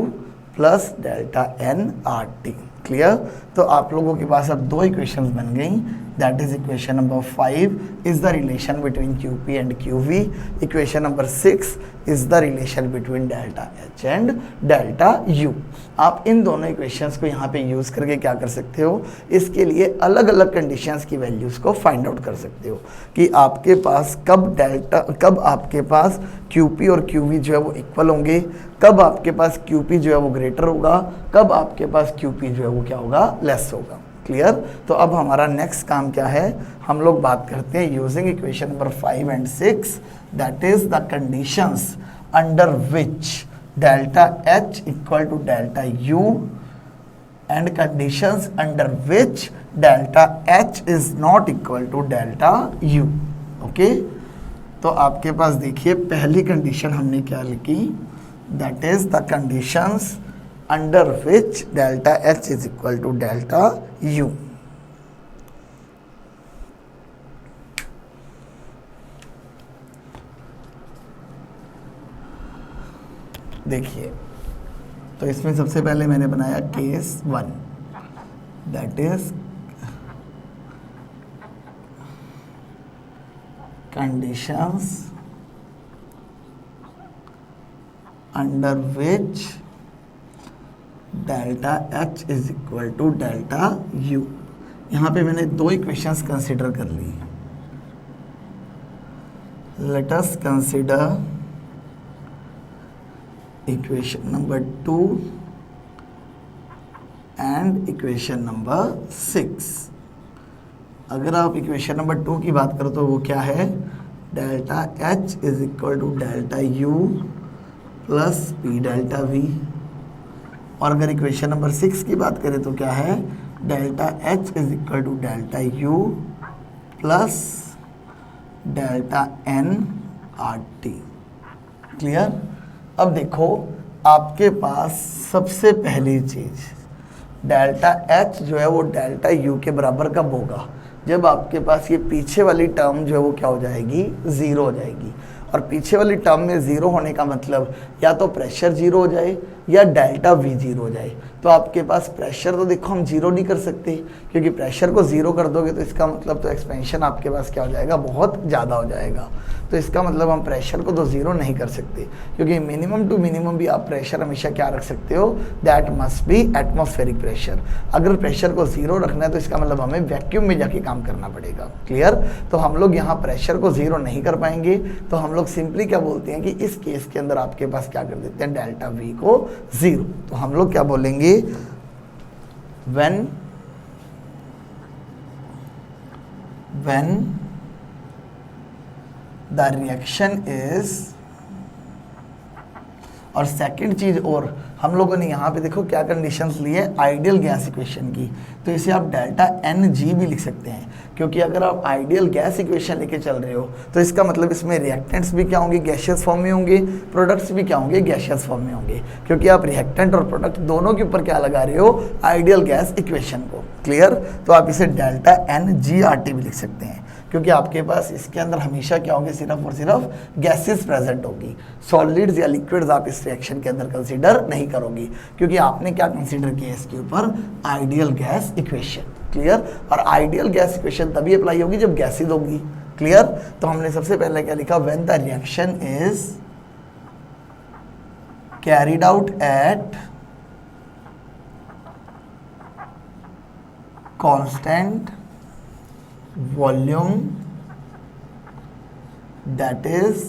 [SPEAKER 1] plus delta NRT। Clear. तो आप लोगों के पास अब दो इक्वेशंस बन गई, that is equation number 5 is the relation between QP and QV, equation number 6 is the relation between delta H and delta U। आप इन दोनों इक्वेशंस को यहाँ पे यूज़ करके क्या कर सकते हो, इसके लिए अलग अलग कंडीशंस की वैल्यूज़ को फाइंड आउट कर सकते हो कि आपके पास कब आपके पास QP और QV जो है वो इक्वल होंगे, कब आपके पास QP जो है वो ग्रेटर होगा, कब आपके पास QP जो है वो क्या होगा, लेस होगा। क्लियर। तो अब हमारा नेक्स्ट काम क्या है, हम लोग बात करते हैं using equation number 5 and 6, that is the conditions under which delta H equal to delta U and conditions under which delta H is not equal to delta U। Okay. तो आपके पास देखिए पहली कंडीशन हमने क्या लिखी, that is the conditions under which delta H is equal to delta U। देखिए तो इसमें सबसे पहले मैंने बनाया case 1, that is conditions under which delta H is equal to delta U। यहाँ पे मैंने दो इक्वेशंस कंसिडर कर ली। Let us consider equation number 2 and equation number 6। अगर आप इक्वेशन नंबर 2 की बात करो तो वो क्या है, delta H is equal to delta U plus P delta V। और अगर इक्वेशन नंबर 6 की बात करें तो क्या है, delta H is equal to delta U plus delta NRT। Clear. अब देखो आपके पास सबसे पहली चीज डेल्टा H जो है वो डेल्टा U के बराबर कब होगा, जब आपके पास ये पीछे वाली टर्म जो है वो क्या हो जाएगी, ज़ीरो हो जाएगी। और पीछे वाली टर्म में ज़ीरो होने का मतलब या तो प्रेशर जीरो हो जाए या डेल्टा वी जीरो हो जाए। तो आपके पास प्रेशर तो देखो हम जीरो नहीं कर सकते, क्योंकि प्रेशर को ज़ीरो कर दोगे तो इसका मतलब तो एक्सपेंशन आपके पास क्या हो जाएगा, बहुत ज़्यादा हो जाएगा। तो इसका मतलब हम प्रेशर को तो ज़ीरो नहीं कर सकते, क्योंकि मिनिमम टू मिनिमम भी आप प्रेशर हमेशा क्या रख सकते हो, that must be atmospheric pressure. अगर प्रेशर को ज़ीरो रखना है तो इसका मतलब हमें वैक्यूम में जाके काम करना पड़ेगा। क्लियर? तो हम लोग यहाँ प्रेशर को ज़ीरो नहीं कर पाएंगे, तो हम लोग सिंपली क्या बोलते हैं कि इस केस के अंदर आपके पास क्या कर देते हैं, डेल्टा वी को ज़ीरो। तो हम लोग क्या बोलेंगे, when the reaction is, और सेकंड चीज और हम लोगों ने यहाँ पे देखो क्या कंडीशंस ली है आइडियल गैस इक्वेशन की, तो इसे आप डेल्टा एन जी भी लिख सकते हैं, क्योंकि अगर आप आइडियल गैस इक्वेशन लेके चल रहे हो तो इसका मतलब इसमें रिएक्टेंट्स भी क्या होंगे, गैसियस फॉर्म में होंगे, प्रोडक्ट्स भी क्या होंगे, गैसियस फॉर्म में होंगे, क्योंकि आप रिएक्टेंट और प्रोडक्ट दोनों के ऊपर क्या लगा रहे हो, आइडियल गैस इक्वेशन को। क्लियर? तो आप इसे delta N G R T भी लिख सकते हैं, क्योंकि आपके पास इसके अंदर हमेशा क्या होंगे, सिर्फ और सिर्फ गैसेस प्रेजेंट होगी, सॉलिड्स या लिक्विड्स आप इस रिएक्शन के अंदर कंसीडर नहीं करोगे, क्योंकि आपने क्या कंसीडर किया इसके ऊपर, आइडियल गैस इक्वेशन। क्लियर? और आइडियल गैस इक्वेशन तभी अप्लाई होगी जब गैसेज होगी। क्लियर? तो हमने सबसे पहले क्या लिखा, when the reaction is carried out at constant volume that is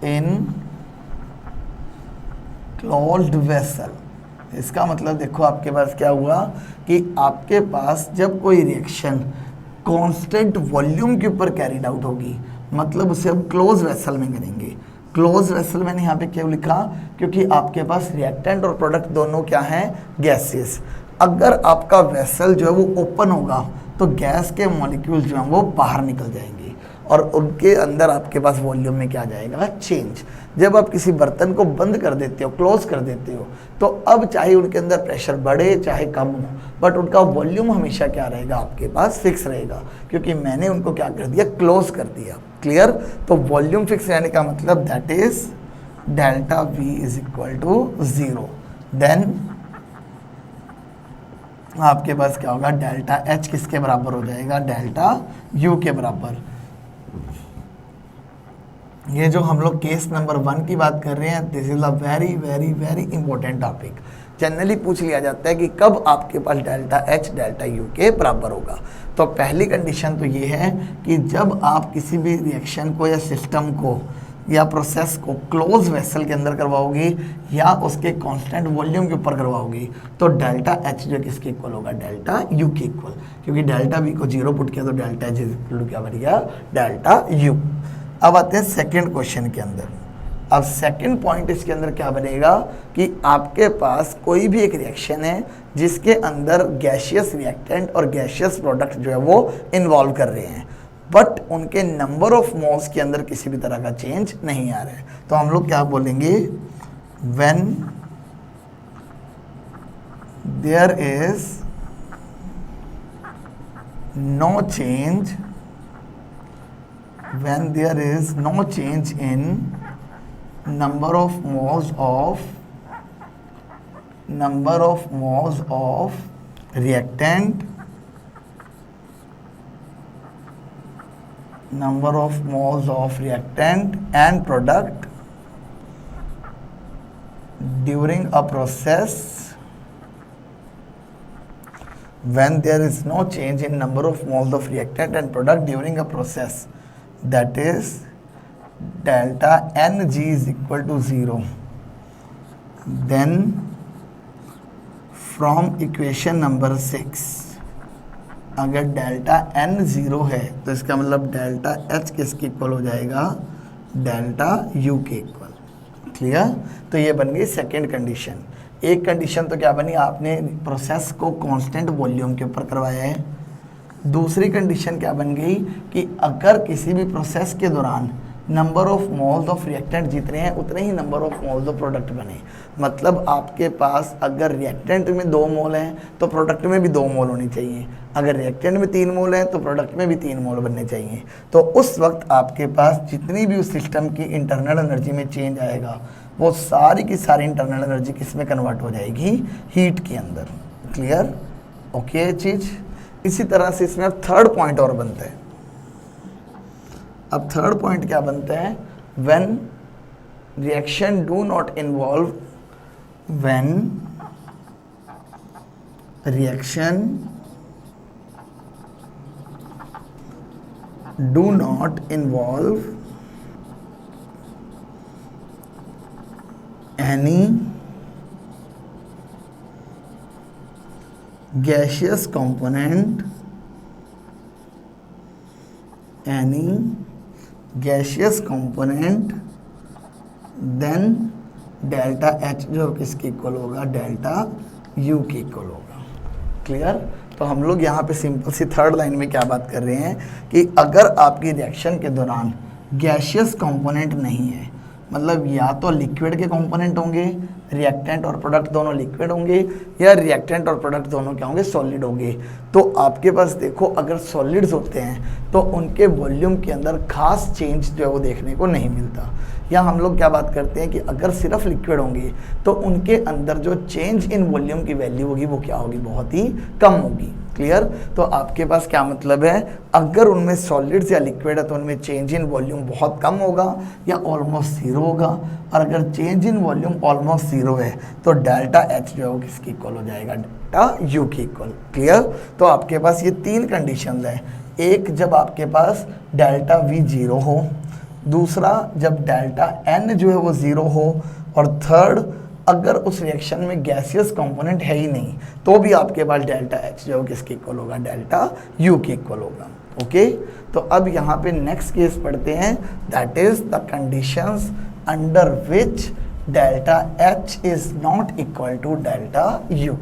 [SPEAKER 1] in closed vessel। इसका मतलब देखो आपके पास क्या हुआ कि आपके पास जब कोई रिएक्शन कांस्टेंट वॉल्यूम के ऊपर कैरिड आउट होगी, मतलब उसे हम क्लोज वेसल में करेंगे। क्लोज वेसल मैंने यहाँ पे क्यों लिखा, क्योंकि आपके पास रिएक्टेंट और प्रोडक्ट दोनों क्या हैं, गैसेस। अगर आपका वेसल जो है वो ओपन होगा तो गैस के मॉलिक्यूल्स जो हैं वो बाहर निकल जाएंगे और उनके अंदर आपके पास वॉल्यूम में क्या जाएगा, चेंज। जब आप किसी बर्तन को बंद कर देते हो, क्लोज कर देते हो, तो अब चाहे उनके अंदर प्रेशर बढ़े चाहे कम हो, बट उनका वॉल्यूम हमेशा क्या रहेगा, आपके पास फिक्स रहेगा, क्योंकि मैंने उनको क्या कर दिया, क्लोज कर दिया। क्लियर? तो वॉल्यूम फिक्स रहने का मतलब that is delta V is equal to zero. Then आपके पास क्या होगा, डेल्टा एच किसके बराबर हो जाएगा, डेल्टा यू के बराबर। ये जो हम लोग केस नंबर 1 की बात कर रहे हैं, this is a very very very important topic. Generally पूछ लिया जाता है कि कब आपके पास डेल्टा एच डेल्टा यू के बराबर होगा। तो पहली कंडीशन तो ये है कि जब आप किसी भी रिएक्शन को या सिस्टम को या प्रोसेस को क्लोज वेसल के अंदर करवाओगे या उसके कांस्टेंट वॉल्यूम के ऊपर करवाओगे, तो डेल्टा एच जो किसके इक्वल होगा, डेल्टा यू के इक्वल, क्योंकि डेल्टा वी को जीरो पुट किया तो डेल्टा एच इक्वल टू क्या बन गया, डेल्टा यू। अब आते हैं सेकंड क्वेश्चन के अंदर। अब सेकंड पॉइंट इसके अंदर क्या बनेगा कि आपके पास कोई भी एक रिएक्शन है जिसके अंदर गैसियस रिएक्टेंट और गैसियस प्रोडक्ट जो है वो इन्वॉल्व कर रहे हैं, बट उनके नंबर ऑफ मोल्स के अंदर किसी भी तरह का चेंज नहीं आ रहा है। तो हम लोग क्या बोलेंगे, when there is no change, when there is no change in number of moles of reactant, number of moles of reactant and product during a process, when there is no change in number of moles of reactant and product during a process, that is delta Ng is equal to 0, then from equation number 6 अगर delta n 0 है तो इसका मतलब delta h किसके equal हो जाएगा, delta u के equal. Clear? तो ये बन गई सेकेंड कंडीशन। एक कंडीशन तो क्या बनी, आपने प्रोसेस को कांस्टेंट वॉल्यूम के ऊपर करवाया है। दूसरी कंडीशन क्या बन गई कि अगर किसी भी प्रोसेस के दौरान number of moles of reactant जितने हैं उतने ही number of moles of product बने। मतलब आपके पास अगर रिएक्टेंट में 2 मोल हैं तो प्रोडक्ट में भी 2 मोल होनी चाहिए, अगर रिएक्टेंट में 3 मोल हैं तो प्रोडक्ट में भी 3 मोल बनने चाहिए। तो उस वक्त आपके पास जितनी भी उस सिस्टम की इंटरनल एनर्जी में चेंज आएगा वो सारी की सारी इंटरनल एनर्जी किस में कन्वर्ट हो जाएगी, हीट के अंदर। क्लियर? ओके ये चीज़। इसी तरह से इसमें अब थर्ड पॉइंट और बनता है। अब थर्ड पॉइंट क्या बनता है, when reaction do not involve, when reaction do not involve any gaseous component, any gaseous component, then delta H जो किसके इक्वल होगा, डेल्टा U के इक्वल होगा। क्लियर? तो हम लोग यहाँ पे सिंपल सी थर्ड लाइन में क्या बात कर रहे हैं कि अगर आपकी रिएक्शन के दौरान गैसियस कंपोनेंट नहीं है, मतलब या तो लिक्विड के कंपोनेंट होंगे, रिएक्टेंट और प्रोडक्ट दोनों लिक्विड होंगे, या रिएक्टेंट और प्रोडक्ट दोनों क्या होंगे, सॉलिड होंगे। तो आपके पास देखो अगर सॉलिड्स होते हैं तो उनके वॉल्यूम के अंदर खास चेंज जो है वो देखने को नहीं मिलता। या हम लोग क्या बात करते हैं कि अगर सिर्फ लिक्विड होंगे तो उनके अंदर जो चेंज इन वॉल्यूम की वैल्यू होगी वो क्या होगी, बहुत ही कम होगी। क्लियर? तो आपके पास क्या मतलब है, अगर उनमें सॉलिड्स या लिक्विड है तो उनमें चेंज इन वॉल्यूम बहुत कम होगा या ऑलमोस्ट ज़ीरो होगा, और अगर change in volume almost zero है तो डेल्टा H जो है वो किसके इक्वल हो जाएगा, डेल्टा U के इक्वल। क्लियर? तो आपके पास ये 3 कंडीशंस हैं। एक, जब आपके पास डेल्टा V 0 हो, दूसरा जब डेल्टा N जो है वो 0 हो, और थर्ड अगर उस रिएक्शन में गैसियस कंपोनेंट है ही नहीं तो भी आपके पास डेल्टा H जो है किसके इक्वल होगा, डेल्टा U के इक्वल होगा। ओके? तो अब यहाँ पे नेक्स्ट केस पढ़ते हैं, that is the conditions under which delta H is not equal to delta U।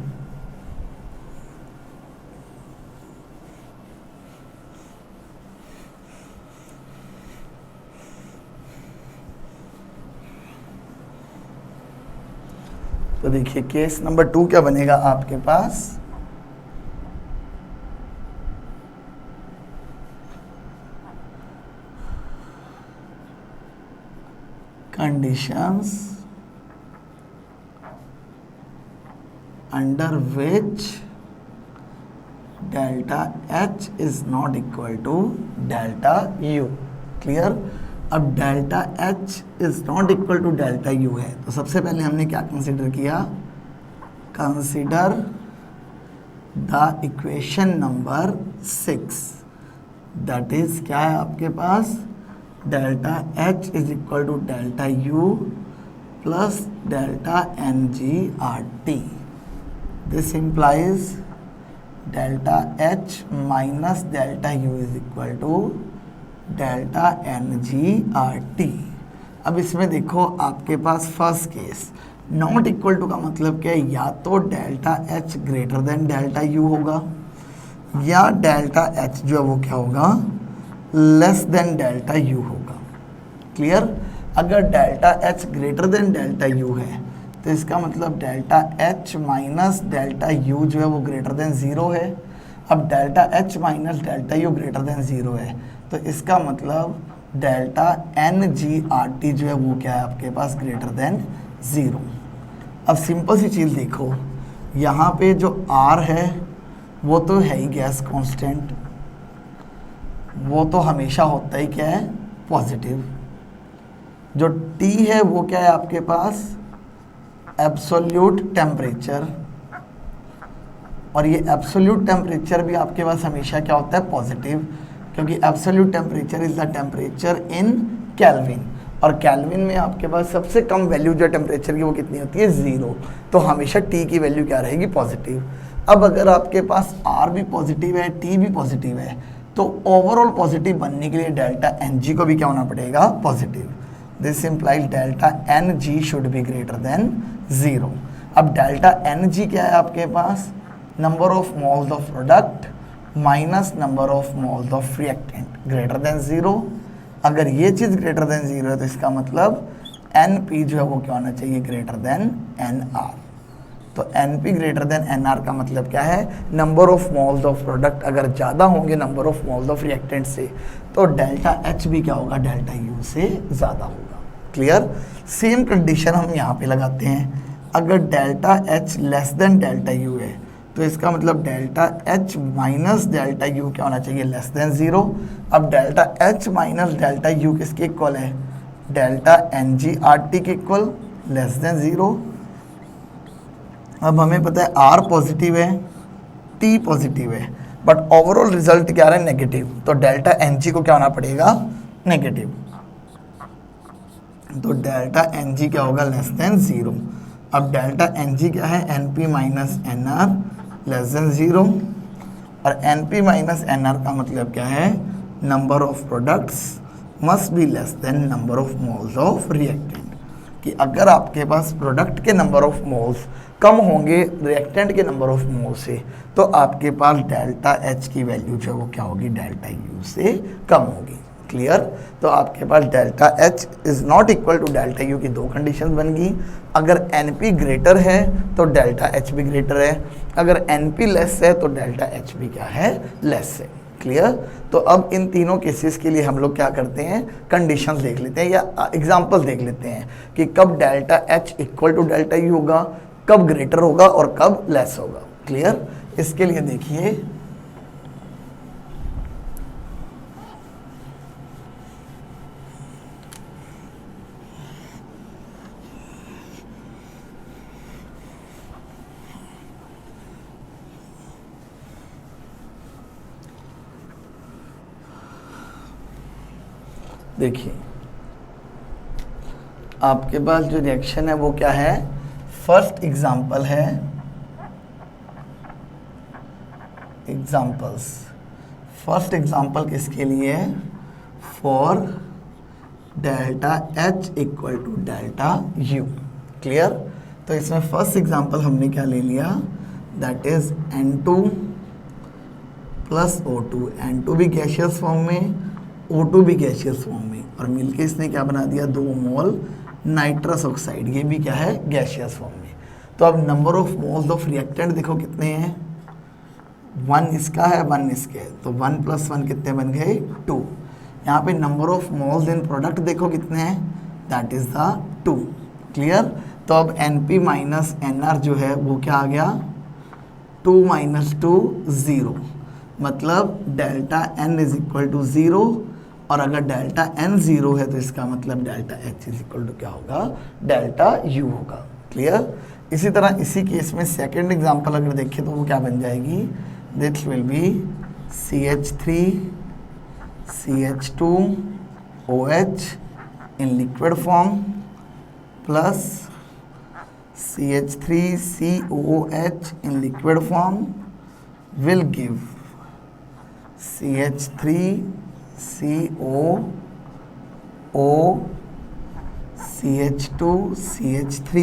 [SPEAKER 1] तो देखिए केस नंबर 2 क्या बनेगा आपके पास, conditions under which delta H is not equal to delta U। Clear? अब delta H is not equal to delta U है तो सबसे पहले हमने क्या कंसिडर किया, consider the equation number 6, that is क्या है आपके पास, delta H is equal to delta U plus delta NG/RT। This implies delta H minus delta U is equal to delta NG/RT। अब इसमें देखो आपके पास first case not equal to का मतलब क्या है, या तो delta H greater than delta U होगा, या डेल्टा H जो है वो क्या होगा, लेस देन डेल्टा U होगा। क्लियर? अगर delta H greater than delta U है तो इसका मतलब delta H minus delta U जो है वो ग्रेटर देन 0 है। अब delta H minus delta U greater than 0 है तो इसका मतलब डेल्टा NG/RT जो है वो क्या है आपके पास, ग्रेटर देन 0। अब सिंपल सी चीज़ देखो, यहाँ पे जो R है वो तो है ही गैस कांस्टेंट, वो तो हमेशा होता ही क्या है, पॉजिटिव। जो T है वो क्या है आपके पास, एब्सोल्यूट टेम्परेचर, और ये एब्सोल्यूट टेम्परेचर भी आपके पास हमेशा क्या होता है, पॉजिटिव, क्योंकि absolute temperature is the temperature in kelvin, और केल्विन में आपके पास सबसे कम वैल्यू जो टेम्परेचर की वो कितनी होती है, 0। तो हमेशा T की वैल्यू क्या रहेगी, पॉजिटिव। अब अगर आपके पास R भी पॉजिटिव है, T भी पॉजिटिव है, तो ओवरऑल पॉजिटिव बनने के लिए डेल्टा NG को भी क्या होना पड़ेगा, positive. This implies delta NG should be greater than 0। अब डेल्टा NG क्या है आपके पास, number of moles of product minus number of moles of reactant greater than 0। अगर ये चीज़ ग्रेटर देन 0 है तो इसका मतलब एन पी जो है वो क्या होना चाहिए, ग्रेटर देन एन आर। तो N P greater than N R का मतलब क्या है, number of moles of product अगर ज़्यादा होंगे number of moles of reactant से तो डेल्टा एच भी क्या होगा, डेल्टा यू से ज़्यादा होगा। क्लियर। सेम कंडीशन हम यहाँ पे लगाते हैं, अगर delta H less than delta U है तो इसका मतलब delta H minus delta U क्या होना चाहिए, लेस देन 0। अब delta H minus delta U किसके इक्वल है, delta N G R T के इक्वल, लेस देन 0। अब हमें पता है आर पॉजिटिव है, टी पॉजिटिव है, बट ओवरऑल रिजल्ट क्या है, नेगेटिव। तो डेल्टा एन जी को क्या होना पड़ेगा, नेगेटिव। तो डेल्टा एन जी क्या होगा, लेस देन 0। अब डेल्टा एन जी क्या है, N P minus N R less than 0। और N P minus N R का मतलब क्या है, number of products must be less than number of moles of reactant. कि अगर आपके पास प्रोडक्ट के नंबर ऑफ मोल्स कम होंगे रिएक्टेंट के नंबर ऑफ मोल्स से तो आपके पास डेल्टा एच की वैल्यू जो है वो क्या होगी, डेल्टा यू से कम होगी। क्लियर। तो आपके पास delta H is not equal to delta U की दो कंडीशन बन गई। अगर एन पी ग्रेटर है तो डेल्टा एच भी ग्रेटर है, अगर एन पी लेस है तो डेल्टा एच भी क्या है, लेस है। क्लियर। तो अब इन तीनों केसेस के लिए हम लोग क्या करते हैं, कंडीशंस देख लेते हैं या एग्जांपल देख लेते हैं कि कब delta H equal to delta U होगा, कब ग्रेटर होगा और कब लेस होगा। क्लियर। इसके लिए देखिए देखिए आपके पास जो रिएक्शन है वो क्या है, फर्स्ट एग्जांपल है, एग्जांपल्स। फर्स्ट एग्जांपल किसके लिए, for delta H equal to delta U. Clear. तो इसमें फर्स्ट एग्जांपल हमने क्या ले लिया, that is N2 plus O2। N2 भी गैसियस फॉर्म में, O2 भी गैसियस फॉर्म में, और मिलके इसने क्या बना दिया, 2 मोल नाइट्रस ऑक्साइड, ये भी क्या है, गैसियस फॉर्म में। तो अब number of moles of reactant देखो कितने हैं, 1 इसका है 1 इसके है, तो 1 + 1 कितने बन गए, 2। यहाँ पे number of moles in product देखो कितने हैं, दैट इज द 2। क्लियर। तो अब Np माइनस Nr जो है वो क्या आ गया, 2 - 2 0, मतलब delta n is equal to 0। और अगर डेल्टा n 0 है तो इसका मतलब delta h is equal to क्या होगा, डेल्टा u होगा। क्लियर। इसी तरह इसी केस में सेकंड एग्जांपल अगर देखें तो वो क्या बन जाएगी, this will be CH3 CH2 OH in liquid form plus CH3 COOH in liquid form will give CH3 COO CH2 CH3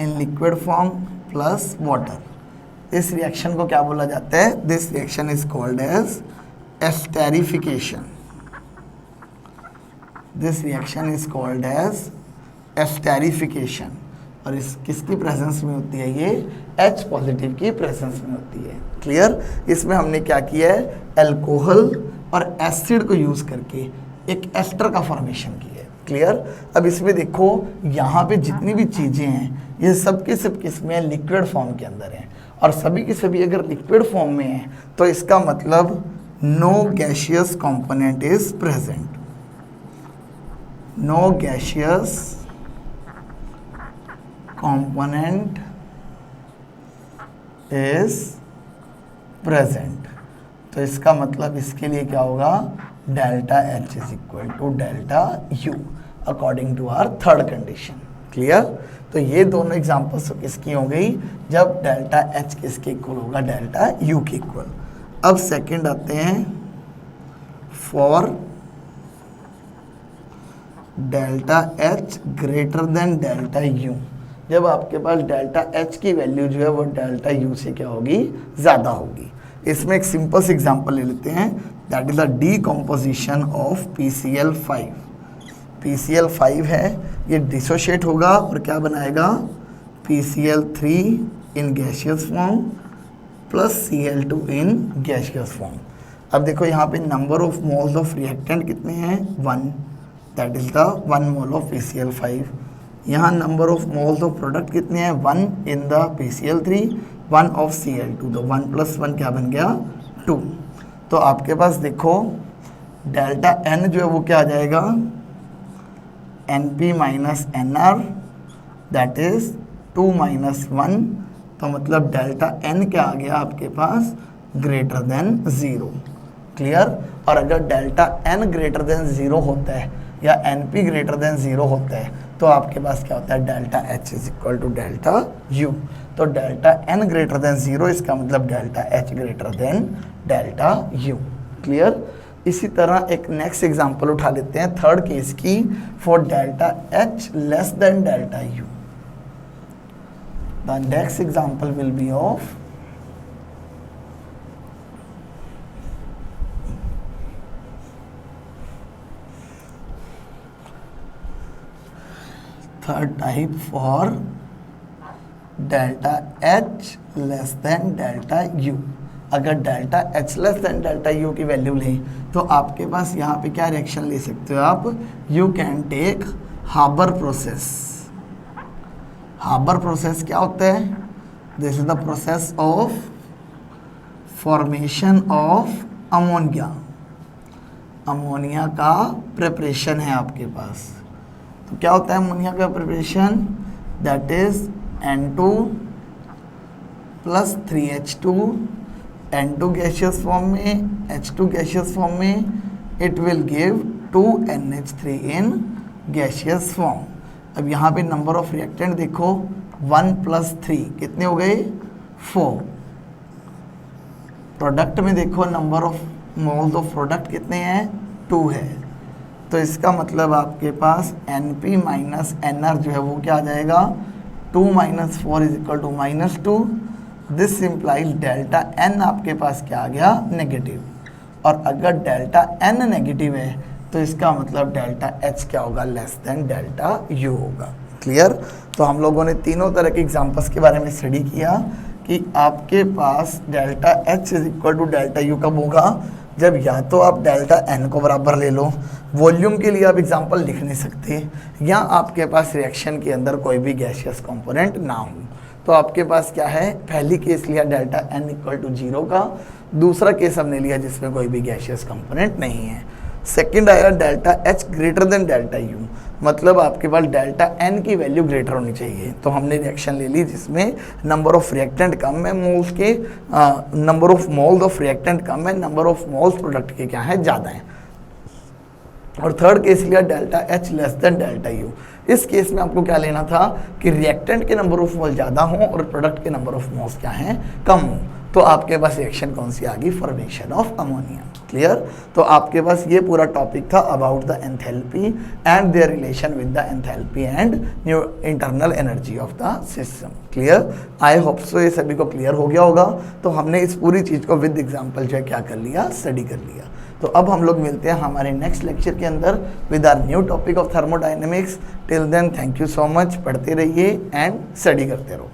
[SPEAKER 1] in liquid form plus water. इस रिएक्शन को क्या बोला जाता है, this reaction is called as esterification. This reaction is called as esterification. और इस किसकी presence में होती है, ये H पॉजिटिव की प्रेजेंस में होती है। क्लियर। इसमें हमने क्या किया है, अल्कोहल और एसिड को यूज़ करके एक एस्टर का फॉर्मेशन किया है। क्लियर। अब इसमें देखो यहाँ पे जितनी भी चीज़ें हैं ये सब के सब किसमें लिक्विड फॉर्म के अंदर हैं, और सभी की सभी अगर लिक्विड फॉर्म में है तो इसका मतलब no gaseous component is present, no gaseous component is present। तो इसका मतलब इसके लिए क्या होगा, delta H is equal to delta U according to our third condition. Clear. तो ये दोनों एग्जांपल्स किसकी हो गई, जब डेल्टा H किसके इक्वल होगा, डेल्टा U के इक्वल। अब सेकंड आते हैं, for delta H greater than delta U। जब आपके पास डेल्टा H की वैल्यू जो है वो डेल्टा U से क्या होगी, ज़्यादा होगी। इसमें एक सिंपल सी एग्जांपल ले लेते हैं। That is the decomposition of PCl5। PCl5 है, ये डिसोशिएट होगा और क्या बनाएगा, PCl3 इन गैसियस फॉर्म प्लस Cl2 इन गैसियस फॉर्म। अब देखो यहाँ पे number of moles of reactant कितने हैं, 1, that is the 1 mole of PCl5। यहाँ number of moles of product कितने हैं, 1 in the PCl3, 1 of Cl2, तो 1 + 1 क्या बन गया, 2। तो आपके पास देखो डेल्टा N जो है वो क्या आ जाएगा, NP minus NR that is 2 - 1, तो मतलब डेल्टा N क्या आ गया आपके पास, ग्रेटर देन 0। क्लियर। और अगर डेल्टा N ग्रेटर देन 0 होता है या NP ग्रेटर देन 0 होता है तो आपके पास क्या होता है, delta H is equal to delta U। तो डेल्टा N ग्रेटर देन 0, इसका मतलब delta H greater than delta U। Clear. इसी तरह एक नेक्स्ट एग्जांपल उठा लेते हैं थर्ड केस की, for delta H less than delta U। The next example will be of third type for delta H less than delta U। अगर delta H less than delta U की value लें तो आपके पास यहाँ पे क्या रिएक्शन ले सकते हो आप, you can take Haber process. Haber process क्या होता है, this is the process of formation of ammonia. Ammonia का प्रिपरेशन है आपके पास। तो क्या होता है अमोनिया का preparation, that is N2 + 3H2, N2 gaseous form में, H2 गैसियस फॉर्म में, it will give 2NH3 in gaseous form. अब यहाँ पे नंबर ऑफ रिएक्टेंट देखो, 1 + 3 कितने हो गए, 4। प्रोडक्ट में देखो number of moles of product कितने हैं, 2 है। तो इसका मतलब आपके पास NP माइनस NR जो है वो क्या आ जाएगा, 2 - 4 = -2। दिस इम्प्लाइज डेल्टा N आपके पास क्या आ गया, नेगेटिव। और अगर डेल्टा N नेगेटिव है तो इसका मतलब डेल्टा H क्या होगा, लेस देन डेल्टा U होगा। क्लियर। तो हम लोगों ने तीनों तरह के एग्जांपल्स के बारे में स्टडी किया कि आपके पास डेल्टा H = डेल्टा U कब होगा, जब या तो आप डेल्टा N को बराबर ले लो, वॉल्यूम के लिए आप एग्जांपल लिख नहीं सकते, या आपके पास रिएक्शन के अंदर कोई भी गैसियस कंपोनेंट ना हो। तो आपके पास क्या है, पहली केस लिया डेल्टा N = 0 का, दूसरा केस हमने लिया जिसमें कोई भी गैसियस कंपोनेंट नहीं है। सेकंड आया delta H greater than delta U, मतलब आपके पास डेल्टा N की वैल्यू ग्रेटर होनी चाहिए। तो हमने रिएक्शन ले ली जिसमें नंबर ऑफ रिएक्टेंट कम है, मोल्स के number of moles of reactant कम है, नंबर ऑफ मोल्स प्रोडक्ट के क्या है, ज़्यादा है। और थर्ड केस लिया delta H less than delta U। इस केस में आपको क्या लेना था कि रिएक्टेंट के नंबर ऑफ मोल ज़्यादा हों और प्रोडक्ट के नंबर ऑफ मोल्स क्या हैं, कम हों। तो आपके पास रिएक्शन कौन सी आ गई, फॉर्मेशन ऑफ अमोनिया। क्लियर। तो आपके पास ये पूरा टॉपिक था about the enthalpy and there relation with the enthalpy and new internal energy of the system. Clear. I hope so ये सभी को क्लियर हो गया होगा। तो हमने इस पूरी चीज़ को विद एग्जाम्पल जो है क्या कर लिया, स्टडी कर लिया। तो अब हम लोग मिलते हैं हमारे नेक्स्ट लेक्चर के अंदर with our new topic of thermodynamics. Till then thank you so much. पढ़ते रहिए एंड स्टडी करते रहो।